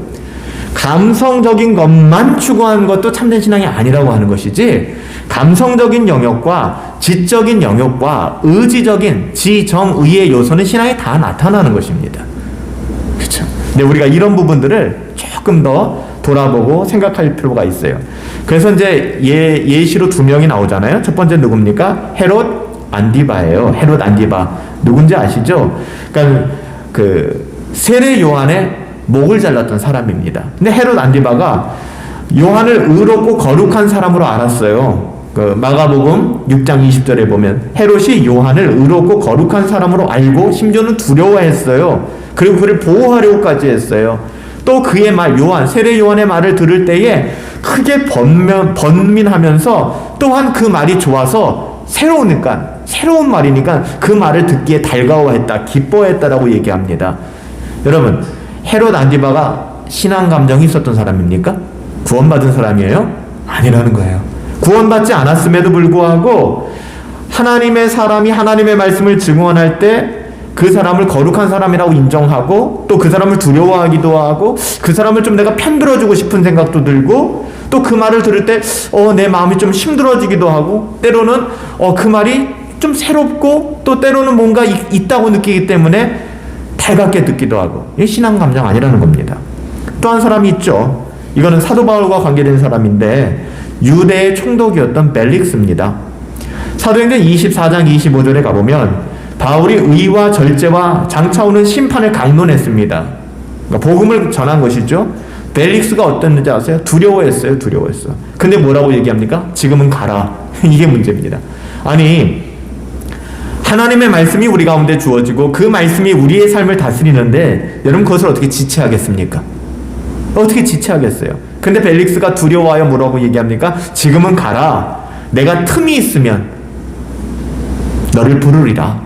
감성적인 것만 추구하는 것도 참된 신앙이 아니라고 하는 것이지, 감성적인 영역과 지적인 영역과 의지적인 지정의의 요소는 신앙에 다 나타나는 것입니다. 그렇죠? 근데 우리가 이런 부분들을 조금 더 돌아보고 생각할 필요가 있어요. 그래서 이제 예시로 두 명이 나오잖아요. 첫 번째 누굽니까? 헤롯 안디바예요. 헤롯 안디바. 누군지 아시죠? 그러니까 세례 요한의 목을 잘랐던 사람입니다. 근데 헤롯 안디바가 요한을 의롭고 거룩한 사람으로 알았어요. 마가복음 6장 20절에 보면 헤롯이 요한을 의롭고 거룩한 사람으로 알고 심지어는 두려워했어요. 그리고 그를 보호하려고까지 했어요. 또 그의 말, 세례 요한의 말을 들을 때에 크게 번민하면서 또한 그 말이 좋아서 새로운 말이니까 그 말을 듣기에 달가워했다, 기뻐했다라고 얘기합니다. 여러분, 헤롯 안디바가 신앙 감정이 있었던 사람입니까? 구원받은 사람이에요? 아니라는 거예요. 구원받지 않았음에도 불구하고 하나님의 사람이 하나님의 말씀을 증언할 때 그 사람을 거룩한 사람이라고 인정하고 또 그 사람을 두려워하기도 하고 그 사람을 좀 내가 편들어주고 싶은 생각도 들고 또 그 말을 들을 때 내 마음이 좀 힘들어지기도 하고 때로는 그 말이 좀 새롭고 또 때로는 뭔가 있다고 느끼기 때문에 달갑게 듣기도 하고, 이게 신앙 감정 아니라는 겁니다. 또 한 사람이 있죠. 이거는 사도 바울과 관계된 사람인데 유대의 총독이었던 벨릭스입니다. 사도행전 24장 25절에 가보면 바울이 의와 절제와 장차 오는 심판을 강론했습니다. 그러니까 복음을 전한 것이죠. 벨릭스가 어땠는지 아세요? 두려워했어요. 근데 뭐라고 얘기합니까? 지금은 가라. 이게 문제입니다. 아니, 하나님의 말씀이 우리 가운데 주어지고 그 말씀이 우리의 삶을 다스리는데 여러분 그것을 어떻게 지체하겠습니까? 어떻게 지체하겠어요? 근데 벨릭스가 두려워하여 뭐라고 얘기합니까? 지금은 가라. 내가 틈이 있으면 너를 부르리라.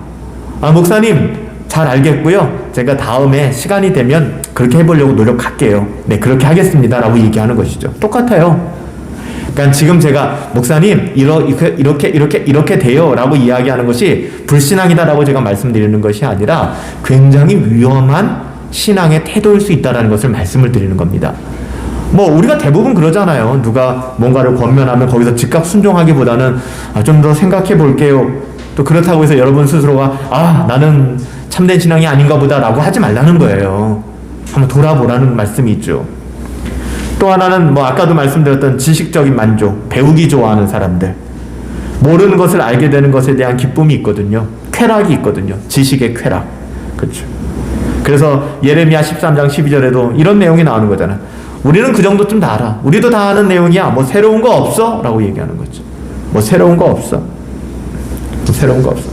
목사님 잘 알겠고요. 제가 다음에 시간이 되면 그렇게 해보려고 노력할게요. 네, 그렇게 하겠습니다 라고 얘기하는 것이죠. 똑같아요. 그러니까 지금 제가 목사님 이렇게 돼요 라고 이야기하는 것이 불신앙이다 라고 제가 말씀드리는 것이 아니라 굉장히 위험한 신앙의 태도일 수 있다는 것을 말씀을 드리는 겁니다. 우리가 대부분 그러잖아요. 누가 뭔가를 권면하면 거기서 즉각 순종하기보다는 좀 더 생각해 볼게요. 또 그렇다고 해서 여러분 스스로가 나는 참된 신앙이 아닌가 보다 라고 하지 말라는 거예요. 한번 돌아보라는 말씀이 있죠. 또 하나는 아까도 말씀드렸던 지식적인 만족, 배우기 좋아하는 사람들. 모르는 것을 알게 되는 것에 대한 기쁨이 있거든요. 쾌락이 있거든요. 지식의 쾌락. 그렇죠. 그래서 예레미야 13장 12절에도 이런 내용이 나오는 거잖아요. 우리는 그 정도쯤 다 알아. 우리도 다 아는 내용이야. 새로운 거 없어? 라고 얘기하는 거죠. 뭐 새로운 거 없어. 새로운 거 없어.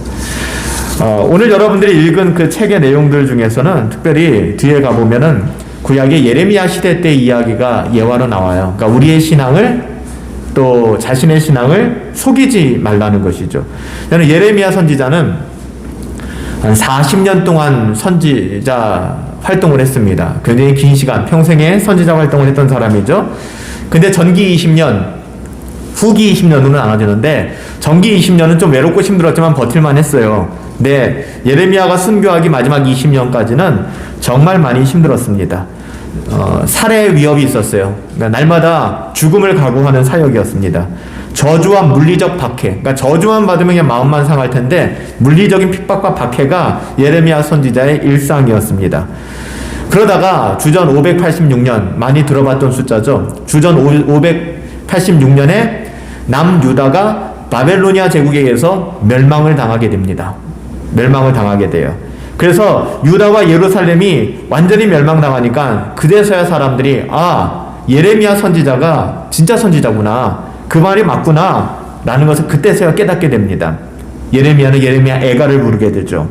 오늘 여러분들이 읽은 그 책의 내용들 중에서는 특별히 뒤에 가보면은 구약의 예레미야 시대 때 이야기가 예화로 나와요. 그러니까 우리의 신앙을 또 자신의 신앙을 속이지 말라는 것이죠. 저는 예레미야 선지자는 한 40년 동안 선지자 활동을 했습니다. 굉장히 긴 시간, 평생에 선지자 활동을 했던 사람이죠. 근데 전기 20년, 후기 20년으로는 나눠지는데 전기 20년은 좀 외롭고 힘들었지만 버틸만 했어요. 근데 예레미야가 순교하기 마지막 20년까지는 정말 많이 힘들었습니다. 살해 위협이 있었어요. 그러니까 날마다 죽음을 각오하는 사역이었습니다. 저주와 물리적 박해, 그러니까 저주만 받으면 그냥 마음만 상할 텐데 물리적인 핍박과 박해가 예레미야 선지자의 일상이었습니다. 그러다가 주전 586년, 많이 들어봤던 숫자죠. 주전 586년에 남유다가 바벨로니아 제국에 의해서 멸망을 당하게 됩니다. 멸망을 당하게 돼요. 그래서 유다와 예루살렘이 완전히 멸망당하니까 그제서야 사람들이 예레미야 선지자가 진짜 선지자구나, 그 말이 맞구나 라는 것을 그때서야 깨닫게 됩니다. 예레미야는 예레미야 애가를 부르게 되죠.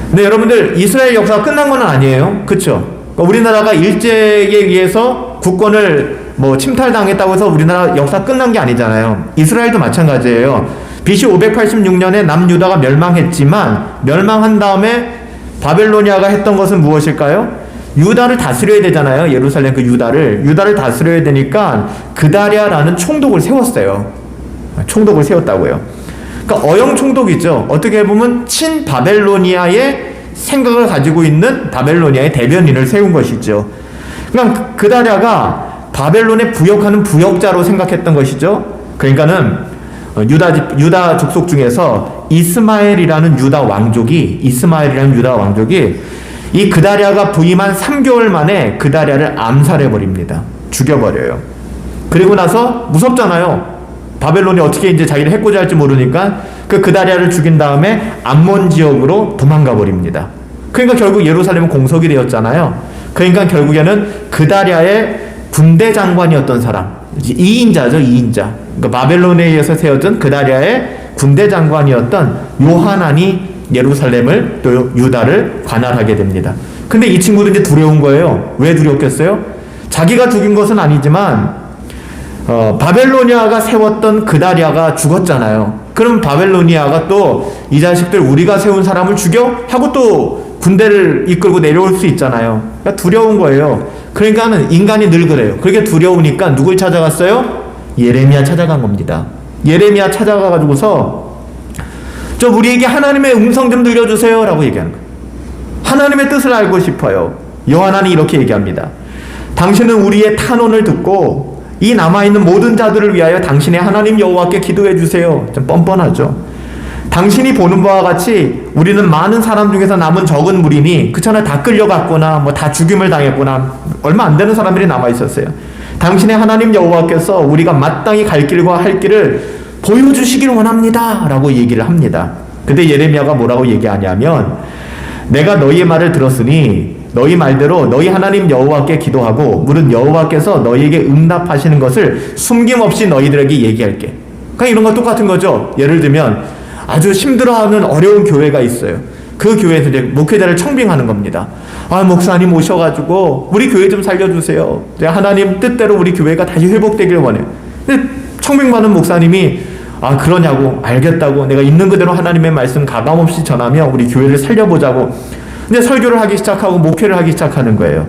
근데 여러분들, 이스라엘 역사가 끝난 건 아니에요. 그쵸? 그러니까 우리나라가 일제에 의해서 국권을 침탈당했다고 해서 우리나라 역사 끝난 게 아니잖아요. 이스라엘도 마찬가지예요. BC 586년에 남유다가 멸망했지만 멸망한 다음에 바벨로니아가 했던 것은 무엇일까요? 유다를 다스려야 되잖아요. 예루살렘 그 유다를 다스려야 되니까 그다랴라는 총독을 세웠어요. 총독을 세웠다고요. 그러니까 어영 총독이죠. 어떻게 보면 친바벨로니아의 생각을 가지고 있는 바벨로니아의 대변인을 세운 것이죠. 그러니까 그다랴가 바벨론에 부역하는 부역자로 생각했던 것이죠. 그러니까는 유다 족속 중에서 이스마엘이라는 유다 왕족이 이 그다랴가 부임한 3개월 만에 그다랴를 암살해버립니다. 죽여버려요. 그리고 나서 무섭잖아요. 바벨론이 어떻게 이제 자기를 해코지 할지 모르니까 그다랴를 죽인 다음에 암몬 지역으로 도망가 버립니다. 그러니까 결국 예루살렘은 공석이 되었잖아요. 그러니까 결국에는 그다랴의 군대 장관이었던 사람, 2인자죠. 2인자. 그러니까 바벨론에 의해서 세워진 그다랴의 군대 장관이었던 요하난이 예루살렘을 또 유다를 관할하게 됩니다. 근데 이 친구도 이제 두려운 거예요. 왜 두렵겠어요? 자기가 죽인 것은 아니지만 바벨로니아가 세웠던 그다랴가 죽었잖아요. 그럼 바벨로니아가 또 이 자식들 우리가 세운 사람을 죽여? 하고 또 군대를 이끌고 내려올 수 있잖아요. 그러니까 두려운 거예요. 그러니까는 인간이 늘 그래요. 그렇게 두려우니까 누굴 찾아갔어요? 예레미야 찾아간 겁니다. 예레미야 찾아가가지고서 좀 우리에게 하나님의 음성 좀 들려주세요 라고 얘기하는 거예요. 하나님의 뜻을 알고 싶어요. 요하난이 이렇게 얘기합니다. 당신은 우리의 탄원을 듣고 이 남아있는 모든 자들을 위하여 당신의 하나님 여호와께 기도해 주세요. 좀 뻔뻔하죠. 당신이 보는 바와 같이 우리는 많은 사람 중에서 남은 적은 무리니 그처나 다 끌려갔거나 다 죽임을 당했거나 얼마 안 되는 사람들이 남아있었어요. 당신의 하나님 여호와께서 우리가 마땅히 갈 길과 할 길을 보여주시기를 원합니다 라고 얘기를 합니다. 근데 예레미야가 뭐라고 얘기하냐면, 내가 너희의 말을 들었으니 너희 말대로 너희 하나님 여호와께 기도하고 물은 여호와께서 너희에게 응답하시는 것을 숨김없이 너희들에게 얘기할게. 그러니까 이런 거 똑같은 거죠. 예를 들면 아주 힘들어하는 어려운 교회가 있어요. 그 교회에서 이제 목회자를 청빙하는 겁니다. 목사님 오셔가지고 우리 교회 좀 살려주세요. 하나님 뜻대로 우리 교회가 다시 회복되길 원해요. 근데 청빙받은 목사님이 그러냐고, 알겠다고, 내가 있는 그대로 하나님의 말씀 가감없이 전하며 우리 교회를 살려보자고. 근데 설교를 하기 시작하고 목회를 하기 시작하는 거예요.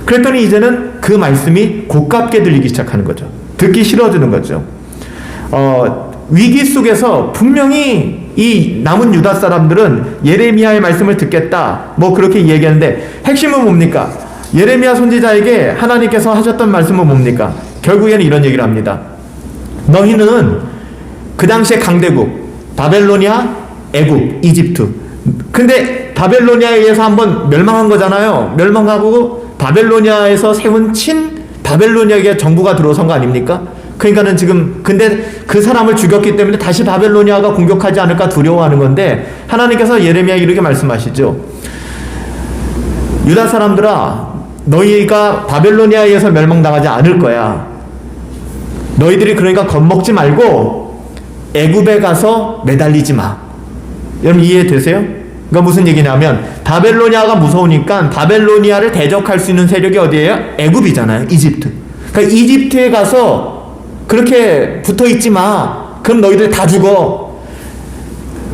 그랬더니 이제는 그 말씀이 고깝게 들리기 시작하는 거죠. 듣기 싫어지는 거죠. 위기 속에서 분명히 이 남은 유다 사람들은 예레미야의 말씀을 듣겠다 그렇게 얘기하는데, 핵심은 뭡니까? 예레미야 선지자에게 하나님께서 하셨던 말씀은 뭡니까? 결국에는 이런 얘기를 합니다. 너희는 그 당시에 강대국 바벨로니아, 애굽, 이집트, 근데 바벨로니아에 의해서 한번 멸망한 거잖아요. 멸망하고 바벨로니아에서 세운 바벨로니아의 정부가 들어선 거 아닙니까? 그러니까는 지금 근데 그 사람을 죽였기 때문에 다시 바벨로니아가 공격하지 않을까 두려워하는 건데, 하나님께서 예레미야 이렇게 말씀하시죠. 유다 사람들아, 너희가 바벨로니아에 의해서 멸망당하지 않을 거야. 너희들이 그러니까 겁먹지 말고 애굽에 가서 매달리지 마. 여러분 이해되세요? 그러니까 무슨 얘기냐면 바벨로니아가 무서우니까 바벨로니아를 대적할 수 있는 세력이 어디예요? 애굽이잖아요. 이집트. 그러니까 이집트에 가서 그렇게 붙어있지 마. 그럼 너희들 다 죽어.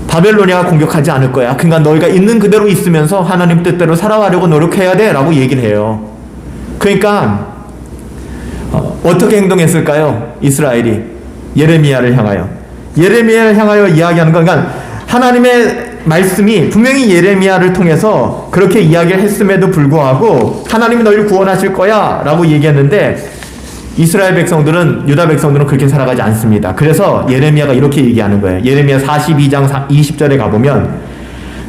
바벨로니아가 공격하지 않을 거야. 그러니까 너희가 있는 그대로 있으면서 하나님 뜻대로 살아가려고 노력해야 돼 라고 얘기를 해요. 그러니까 어떻게 행동했을까요? 이스라엘이 예레미야를 향하여 이야기하는 건, 그러니까 하나님의 말씀이 분명히 예레미야를 통해서 그렇게 이야기를 했음에도 불구하고 하나님이 너희를 구원하실 거야 라고 얘기했는데 이스라엘 백성들은, 유다 백성들은 그렇게 살아가지 않습니다. 그래서 예레미야가 이렇게 얘기하는 거예요. 예레미야 42장 20절에 가보면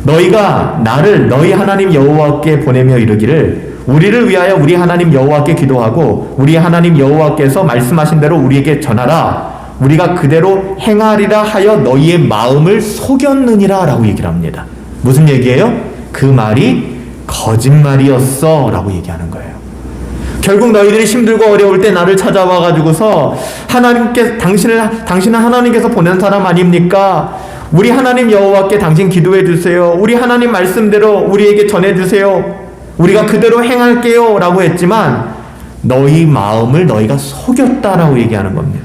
너희가 나를 너희 하나님 여호와께 보내며 이르기를 우리를 위하여 우리 하나님 여호와께 기도하고 우리 하나님 여호와께서 말씀하신 대로 우리에게 전하라. 우리가 그대로 행하리라 하여 너희의 마음을 속였느니라 라고 얘기를 합니다. 무슨 얘기예요? 그 말이 거짓말이었어 라고 얘기하는 거예요. 결국 너희들이 힘들고 어려울 때 나를 찾아와 가지고서 당신은 하나님께서 보낸 사람 아닙니까? 우리 하나님 여호와께 당신 기도해 주세요. 우리 하나님 말씀대로 우리에게 전해 주세요. 우리가 그대로 행할게요 라고 했지만 너희 마음을 너희가 속였다라고 얘기하는 겁니다.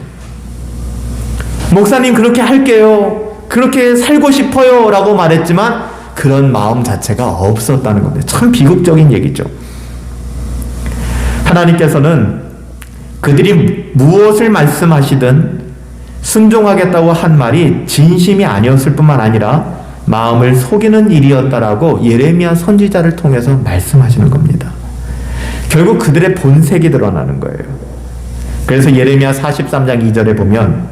목사님 그렇게 할게요. 그렇게 살고 싶어요 라고 말했지만 그런 마음 자체가 없었다는 겁니다. 참 비극적인 얘기죠. 하나님께서는 그들이 무엇을 말씀하시든 순종하겠다고 한 말이 진심이 아니었을 뿐만 아니라 마음을 속이는 일이었다라고 예레미야 선지자를 통해서 말씀하시는 겁니다. 결국 그들의 본색이 드러나는 거예요. 그래서 예레미야 43장 2절에 보면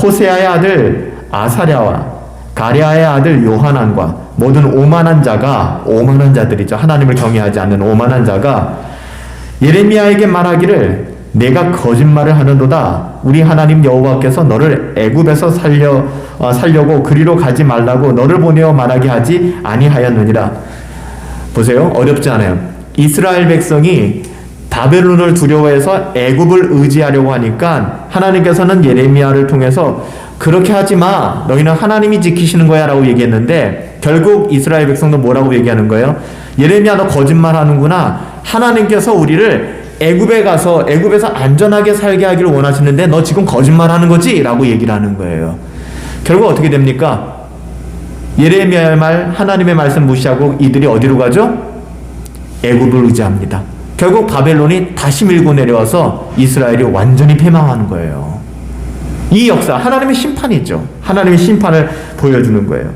호세아의 아들 아사랴와 가랴의 아들 요하난과 모든 오만한 자들이죠. 하나님을 경외하지 않는 오만한 자가 예레미야에게 말하기를 내가 거짓말을 하는도다. 우리 하나님 여호와께서 너를 애굽에서 살려고 그리로 가지 말라고 너를 보내어 말하게 하지 아니하였느니라. 보세요. 어렵지 않아요. 이스라엘 백성이 바벨론을 두려워해서 애굽을 의지하려고 하니까 하나님께서는 예레미야를 통해서 그렇게 하지 마. 너희는 하나님이 지키시는 거야 라고 얘기했는데 결국 이스라엘 백성도 뭐라고 얘기하는 거예요? 예레미야 너 거짓말하는구나. 하나님께서 우리를 애굽에 가서 애굽에서 안전하게 살게 하기를 원하시는데 너 지금 거짓말하는 거지? 라고 얘기를 하는 거예요. 결국 어떻게 됩니까? 예레미야의 말, 하나님의 말씀 무시하고 이들이 어디로 가죠? 애굽을 의지합니다. 결국 바벨론이 다시 밀고 내려와서 이스라엘이 완전히 패망하는 거예요. 이 역사, 하나님의 심판이죠. 하나님의 심판을 보여주는 거예요.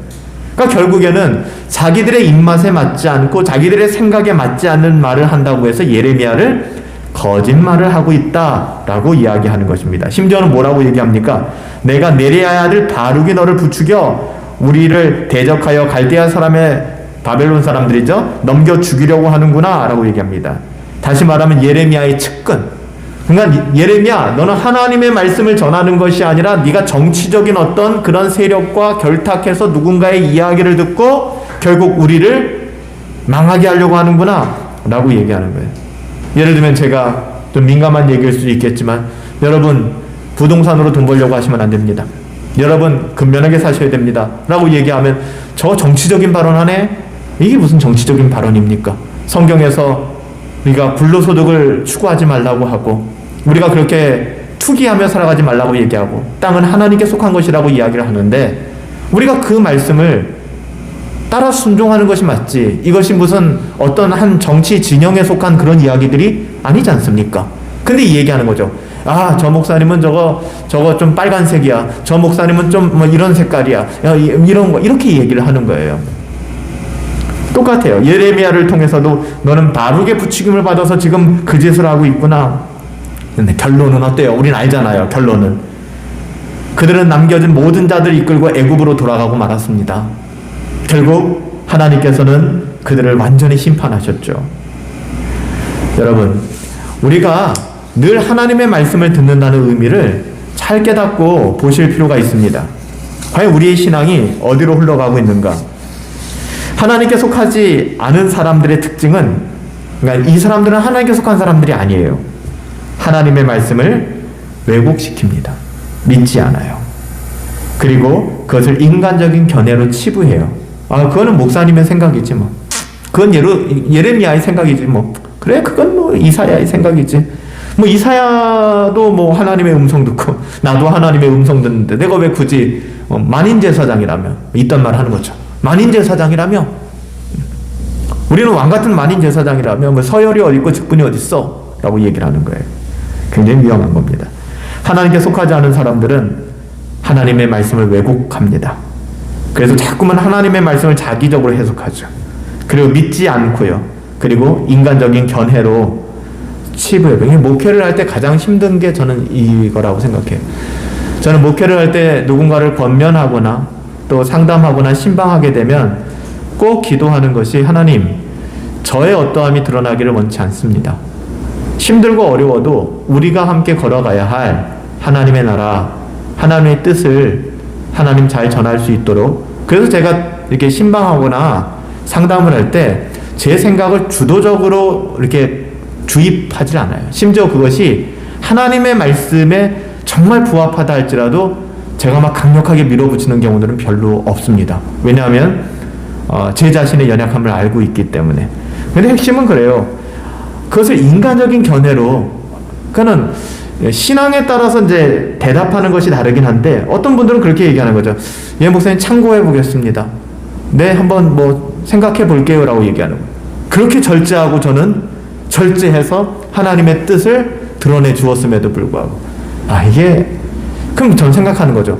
그러니까 결국에는 자기들의 입맛에 맞지 않고 자기들의 생각에 맞지 않는 말을 한다고 해서 예레미야를 거짓말을 하고 있다라고 이야기하는 것입니다. 심지어는 뭐라고 얘기합니까? 내가 네리야의 아들 바룩이 너를 부추겨 우리를 대적하여 갈대아 사람의 바벨론 사람들이죠. 넘겨 죽이려고 하는구나 라고 얘기합니다. 다시 말하면 예레미야의 측근. 그러니까 예레미야 너는 하나님의 말씀을 전하는 것이 아니라 네가 정치적인 어떤 그런 세력과 결탁해서 누군가의 이야기를 듣고 결국 우리를 망하게 하려고 하는구나 라고 얘기하는 거예요. 예를 들면 제가 좀 민감한 얘기일 수도 있겠지만 여러분 부동산으로 돈 벌려고 하시면 안 됩니다. 여러분 근면하게 사셔야 됩니다 라고 얘기하면 저 정치적인 발언하네? 이게 무슨 정치적인 발언입니까? 성경에서 우리가 불로소득을 추구하지 말라고 하고 우리가 그렇게 투기하며 살아가지 말라고 얘기하고 땅은 하나님께 속한 것이라고 이야기를 하는데 우리가 그 말씀을 따라 순종하는 것이 맞지 이것이 무슨 어떤 한 정치 진영에 속한 그런 이야기들이 아니지 않습니까? 근데 이 얘기하는 거죠. 아, 저 목사님은 저거 좀 빨간색이야. 저 목사님은 좀 뭐 이런 색깔이야. 야, 이런 거 이렇게 얘기를 하는 거예요. 똑같아요. 예레미야를 통해서도 너는 바룩의 부추김을 받아서 지금 그 짓을 하고 있구나. 근데 결론은 어때요? 우린 알잖아요. 결론은 그들은 남겨진 모든 자들 이끌고 애굽으로 돌아가고 말았습니다. 결국 하나님께서는 그들을 완전히 심판하셨죠. 여러분, 우리가 늘 하나님의 말씀을 듣는다는 의미를 잘 깨닫고 보실 필요가 있습니다. 과연 우리의 신앙이 어디로 흘러가고 있는가? 하나님께 속하지 않은 사람들의 특징은, 그러니까 이 사람들은 하나님께 속한 사람들이 아니에요. 하나님의 말씀을 왜곡시킵니다. 믿지 않아요. 그리고 그것을 인간적인 견해로 치부해요. 그거는 목사님의 생각이지 뭐. 그건 예레미야의 생각이지 뭐. 그래, 그건 뭐 이사야의 생각이지. 뭐 이사야도 뭐 하나님의 음성 듣고 나도 하나님의 음성 듣는데 내가 왜 굳이 만인제사장이라며 이딴 말 하는 거죠. 만인제사장이라며 우리는 왕같은 만인제사장이라며 뭐 서열이 어딨고 직분이 어딨어 라고 얘기를 하는 거예요. 굉장히 위험한 겁니다. 하나님께 속하지 않은 사람들은 하나님의 말씀을 왜곡합니다. 그래서 자꾸만 하나님의 말씀을 자기적으로 해석하죠. 그리고 믿지 않고요. 그리고 인간적인 견해로 치부해요. 목회를 할 때 가장 힘든 게 저는 이거라고 생각해요. 저는 목회를 할 때 누군가를 권면하거나 또 상담하거나 신방하게 되면 꼭 기도하는 것이 하나님, 저의 어떠함이 드러나기를 원치 않습니다. 힘들고 어려워도 우리가 함께 걸어가야 할 하나님의 나라, 하나님의 뜻을 하나님 잘 전할 수 있도록, 그래서 제가 이렇게 신방하거나 상담을 할 때 제 생각을 주도적으로 이렇게 주입하지 않아요. 심지어 그것이 하나님의 말씀에 정말 부합하다 할지라도 제가 막 강력하게 밀어붙이는 경우들은 별로 없습니다. 왜냐하면 제 자신의 연약함을 알고 있기 때문에. 근데 핵심은 그래요. 그것을 인간적인 견해로, 그러니까는 신앙에 따라서 이제 대답하는 것이 다르긴 한데 어떤 분들은 그렇게 얘기하는 거죠. 예, 목사님 참고해 보겠습니다. 네, 한번 뭐 생각해 볼게요 라고 얘기하는 거예요. 그렇게 절제하고 저는 절제해서 하나님의 뜻을 드러내 주었음에도 불구하고 이게 그럼 전 생각하는 거죠.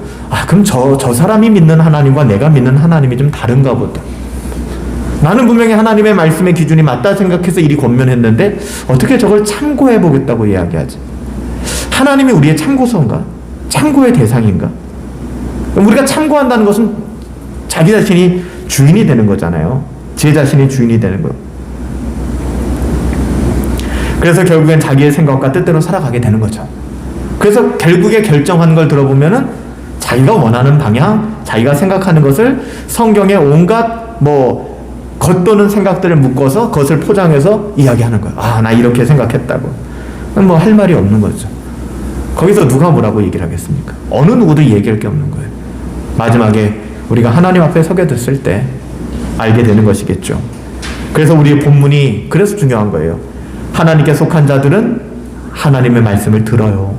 그럼 저 사람이 믿는 하나님과 내가 믿는 하나님이 좀 다른가 보다. 나는 분명히 하나님의 말씀의 기준이 맞다 생각해서 이리 권면했는데 어떻게 저걸 참고해 보겠다고 이야기하지? 하나님이 우리의 참고서인가? 참고의 대상인가? 우리가 참고한다는 것은 자기 자신이 주인이 되는 거잖아요. 제 자신이 주인이 되는 거예요. 그래서 결국엔 자기의 생각과 뜻대로 살아가게 되는 거죠. 그래서 결국에 결정한 걸 들어보면은 자기가 원하는 방향, 자기가 생각하는 것을 성경의 온갖 겉도는 생각들을 묶어서 그것을 포장해서 이야기하는 거예요. 나 이렇게 생각했다고. 뭐 할 말이 없는 거죠. 거기서 누가 뭐라고 얘기를 하겠습니까? 어느 누구도 얘기할 게 없는 거예요. 마지막에 우리가 하나님 앞에 서게 됐을 때 알게 되는 것이겠죠. 그래서 우리의 본문이 그래서 중요한 거예요. 하나님께 속한 자들은 하나님의 말씀을 들어요.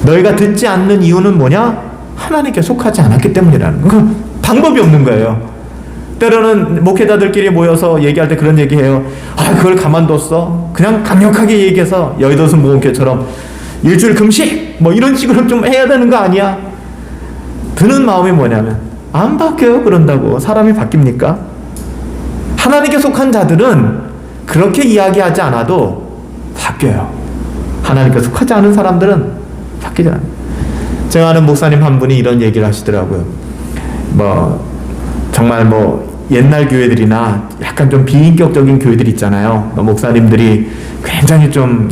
너희가 듣지 않는 이유는 뭐냐? 하나님께 속하지 않았기 때문이라는 거. 방법이 없는 거예요. 때로는 목회자들끼리 모여서 얘기할 때 그런 얘기해요. 그걸 가만뒀어. 그냥 강력하게 얘기해서 여의도순 모험교처럼 일주일 금식 뭐 이런 식으로 좀 해야 되는 거 아니야? 드는 마음이 뭐냐면 안 바뀌어요. 그런다고 사람이 바뀝니까? 하나님께 속한 자들은 그렇게 이야기하지 않아도 바뀌어요. 하나님께 속하지 않은 사람들은 바뀌지 않아요. 제가 아는 목사님 한 분이 이런 얘기를 하시더라고요. 정말 옛날 교회들이나 약간 좀 비인격적인 교회들 있잖아요. 목사님들이 굉장히 좀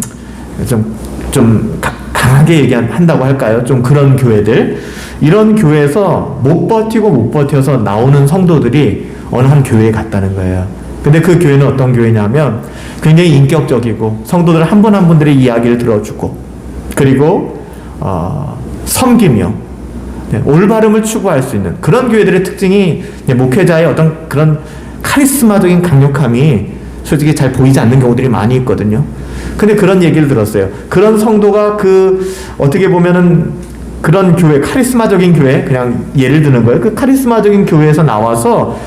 강하게 얘기한다고 할까요? 좀 그런 교회들. 이런 교회에서 못 버텨서 나오는 성도들이 어느 한 교회에 갔다는 거예요. 근데 그 교회는 어떤 교회냐면 굉장히 인격적이고 성도들 한 분 한 분들의 이야기를 들어주고 그리고 섬기며 올바름을 추구할 수 있는 그런 교회들의 특징이 목회자의 어떤 그런 카리스마적인 강력함이 솔직히 잘 보이지 않는 경우들이 많이 있거든요. 근데 그런 얘기를 들었어요. 그런 성도가 어떻게 보면은 그런 교회, 카리스마적인 교회, 그냥 예를 드는 거예요. 그 카리스마적인 교회에서 나와서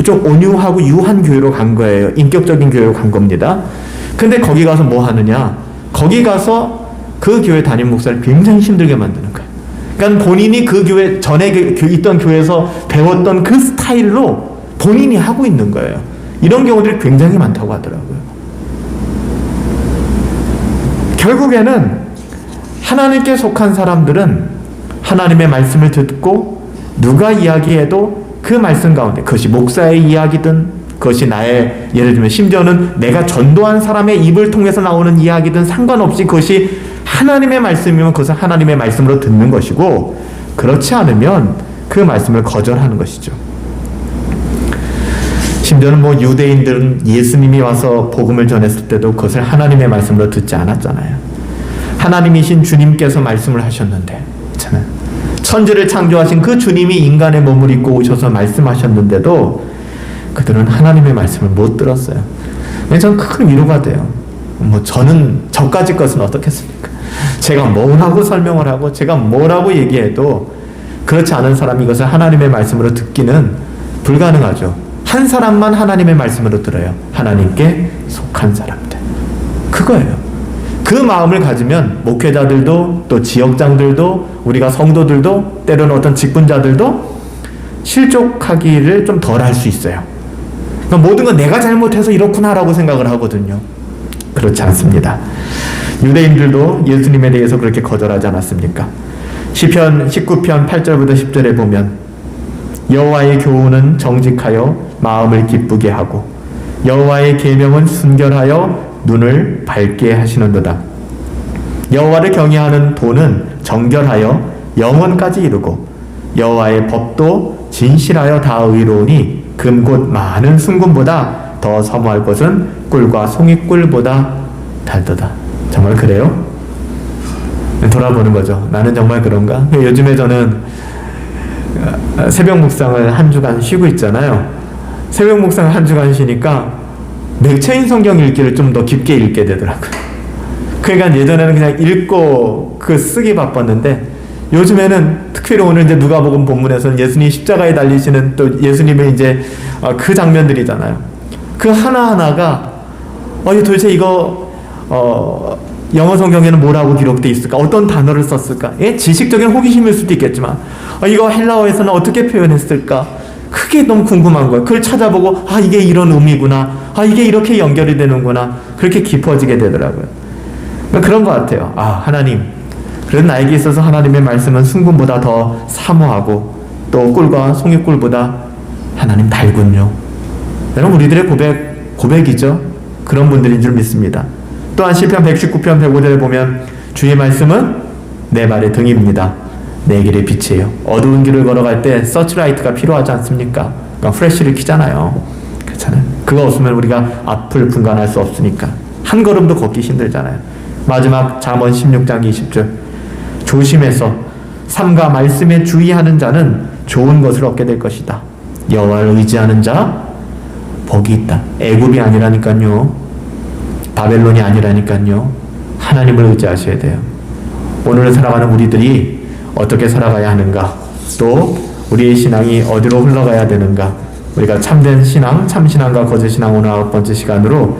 좀 온유하고 유한 교회로 간 거예요. 인격적인 교회로 간 겁니다. 근데 거기 가서 뭐 하느냐? 거기 가서 그 교회 담임 목사를 굉장히 힘들게 만드는 거예요. 그러니까 본인이 그 교회, 전에 있던 교회에서 배웠던 그 스타일로 본인이 하고 있는 거예요. 이런 경우들이 굉장히 많다고 하더라고요. 결국에는 하나님께 속한 사람들은 하나님의 말씀을 듣고 누가 이야기해도 그 말씀 가운데 그것이 목사의 이야기든 그것이 나의 예를 들면 심지어는 내가 전도한 사람의 입을 통해서 나오는 이야기든 상관없이 그것이 하나님의 말씀이면 그것은 하나님의 말씀으로 듣는 것이고 그렇지 않으면 그 말씀을 거절하는 것이죠. 심지어는 유대인들은 예수님이 와서 복음을 전했을 때도 그것을 하나님의 말씀으로 듣지 않았잖아요. 하나님이신 주님께서 말씀을 하셨는데 있잖아요. 천지를 창조하신 그 주님이 인간의 몸을 입고 오셔서 말씀하셨는데도 그들은 하나님의 말씀을 못 들었어요. 저는 큰 위로가 돼요. 저는 저까지 것은 어떻겠습니까? 제가 뭐라고 설명을 하고 제가 뭐라고 얘기해도 그렇지 않은 사람이 이것을 하나님의 말씀으로 듣기는 불가능하죠. 한 사람만 하나님의 말씀으로 들어요. 하나님께 속한 사람들. 그거예요. 그 마음을 가지면 목회자들도 또 지역장들도 우리가 성도들도 때로는 어떤 직분자들도 실족하기를 좀 덜 할 수 있어요. 그러니까 모든 건 내가 잘못해서 이렇구나라고 생각을 하거든요. 그렇지 않습니다. 유대인들도 예수님에 대해서 그렇게 거절하지 않았습니까? 시편 19편 8절부터 10절에 보면 여호와의 교훈은 정직하여 마음을 기쁘게 하고 여호와의 계명은 순결하여 눈을 밝게 하시는도다. 여호와를 경외하는 도는 정결하여 영원까지 이루고 여호와의 법도 진실하여 다 의로우니 금 곧 많은 순금보다 더 사모할 것은 꿀과 송이꿀보다 달도다. 정말 그래요? 돌아보는 거죠. 나는 정말 그런가? 요즘에 저는 새벽 묵상을 한 주간 쉬고 있잖아요. 새벽 묵상을 한 주간 쉬니까 맥체인 성경 읽기를 좀 더 깊게 읽게 되더라고요. 그러니까 예전에는 그냥 읽고 쓰기 바빴는데 요즘에는 특별히 오늘 이제 누가복음 본문에서는 예수님이 십자가에 달리시는 또 예수님의 이제 그 장면들이잖아요. 그 하나하나가 도대체 이거 영어 성경에는 뭐라고 기록되어 있을까? 어떤 단어를 썼을까? 지식적인 호기심일 수도 있겠지만 이거 헬라어에서는 어떻게 표현했을까? 그게 너무 궁금한 거예요. 그걸 찾아보고 이게 이런 의미구나. 이게 이렇게 연결이 되는구나. 그렇게 깊어지게 되더라고요. 그런 것 같아요. 하나님, 그래도 나에게 있어서 하나님의 말씀은 순금보다 더 사모하고 또 꿀과 송이꿀보다 하나님 달군요. 여러분, 우리들의 고백이죠. 그런 분들인 줄 믿습니다. 또한 시편 119편 105절에 보면 주의 말씀은 내 발의 등입니다. 내 길의 빛이에요. 어두운 길을 걸어갈 때 서치라이트가 필요하지 않습니까? 그러니까 프레쉬를 켜잖아요. 그렇잖아요. 그거 없으면 우리가 앞을 분간할 수 없으니까 한 걸음도 걷기 힘들잖아요. 마지막 잠언 16장 20절 조심해서 삶과 말씀에 주의하는 자는 좋은 것을 얻게 될 것이다. 여호와를 의지하는 자 복이 있다. 애굽이 아니라니까요. 바벨론이 아니라니까요. 하나님을 의지하셔야 돼요. 오늘을 살아가는 우리들이 어떻게 살아가야 하는가, 또 우리의 신앙이 어디로 흘러가야 되는가, 우리가 참된 신앙, 참신앙과 거짓신앙 오늘 9번째 시간으로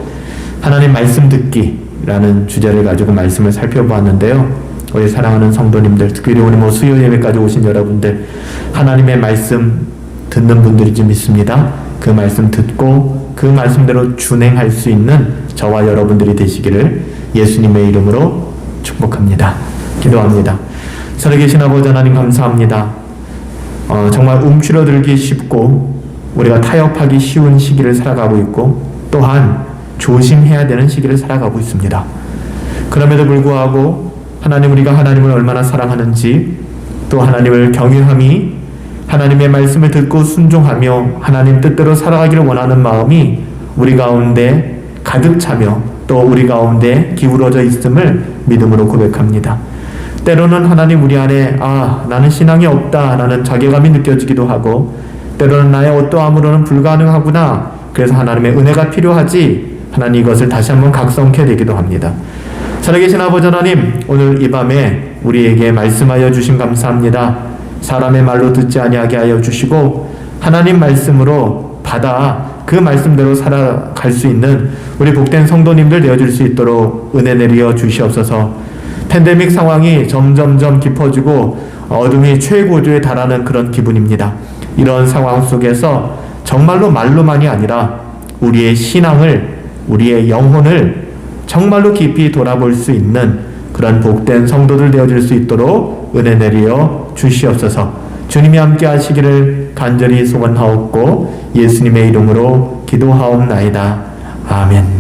하나님 말씀 듣기라는 주제를 가지고 말씀을 살펴보았는데요. 우리 사랑하는 성도님들, 특별히 오늘 수요 예배까지 오신 여러분들, 하나님의 말씀 듣는 분들이지 믿습니다. 그 말씀 듣고 그 말씀대로 준행할 수 있는 저와 여러분들이 되시기를 예수님의 이름으로 축복합니다. 기도합니다. 살아계신 아버지 하나님 감사합니다. 정말 움츠러들기 쉽고 우리가 타협하기 쉬운 시기를 살아가고 있고 또한 조심해야 되는 시기를 살아가고 있습니다. 그럼에도 불구하고 하나님, 우리가 하나님을 얼마나 사랑하는지, 또 하나님을 경외함이, 하나님의 말씀을 듣고 순종하며 하나님 뜻대로 살아가기를 원하는 마음이 우리 가운데 가득 차며 또 우리 가운데 기울어져 있음을 믿음으로 고백합니다. 때로는 하나님, 우리 안에 나는 신앙이 없다 라는 자괴감이 느껴지기도 하고, 때로는 나의 어떠함으로는 불가능하구나, 그래서 하나님의 은혜가 필요하지, 하나님 이것을 다시 한번 각성케 되기도 합니다. 살아계신 아버지 하나님, 오늘 이 밤에 우리에게 말씀하여 주신 감사합니다. 사람의 말로 듣지 아니하게 하여 주시고 하나님 말씀으로 받아 그 말씀대로 살아갈 수 있는 우리 복된 성도님들 되어줄 수 있도록 은혜 내려 주시옵소서. 팬데믹 상황이 점점점 깊어지고 어둠이 최고조에 달하는 그런 기분입니다. 이런 상황 속에서 정말로 말로만이 아니라 우리의 신앙을, 우리의 영혼을 정말로 깊이 돌아볼 수 있는 그런 복된 성도들 되어줄 수 있도록 은혜 내려 주시옵소서. 주님이 함께 하시기를 간절히 소원하옵고 예수님의 이름으로 기도하옵나이다. 아멘.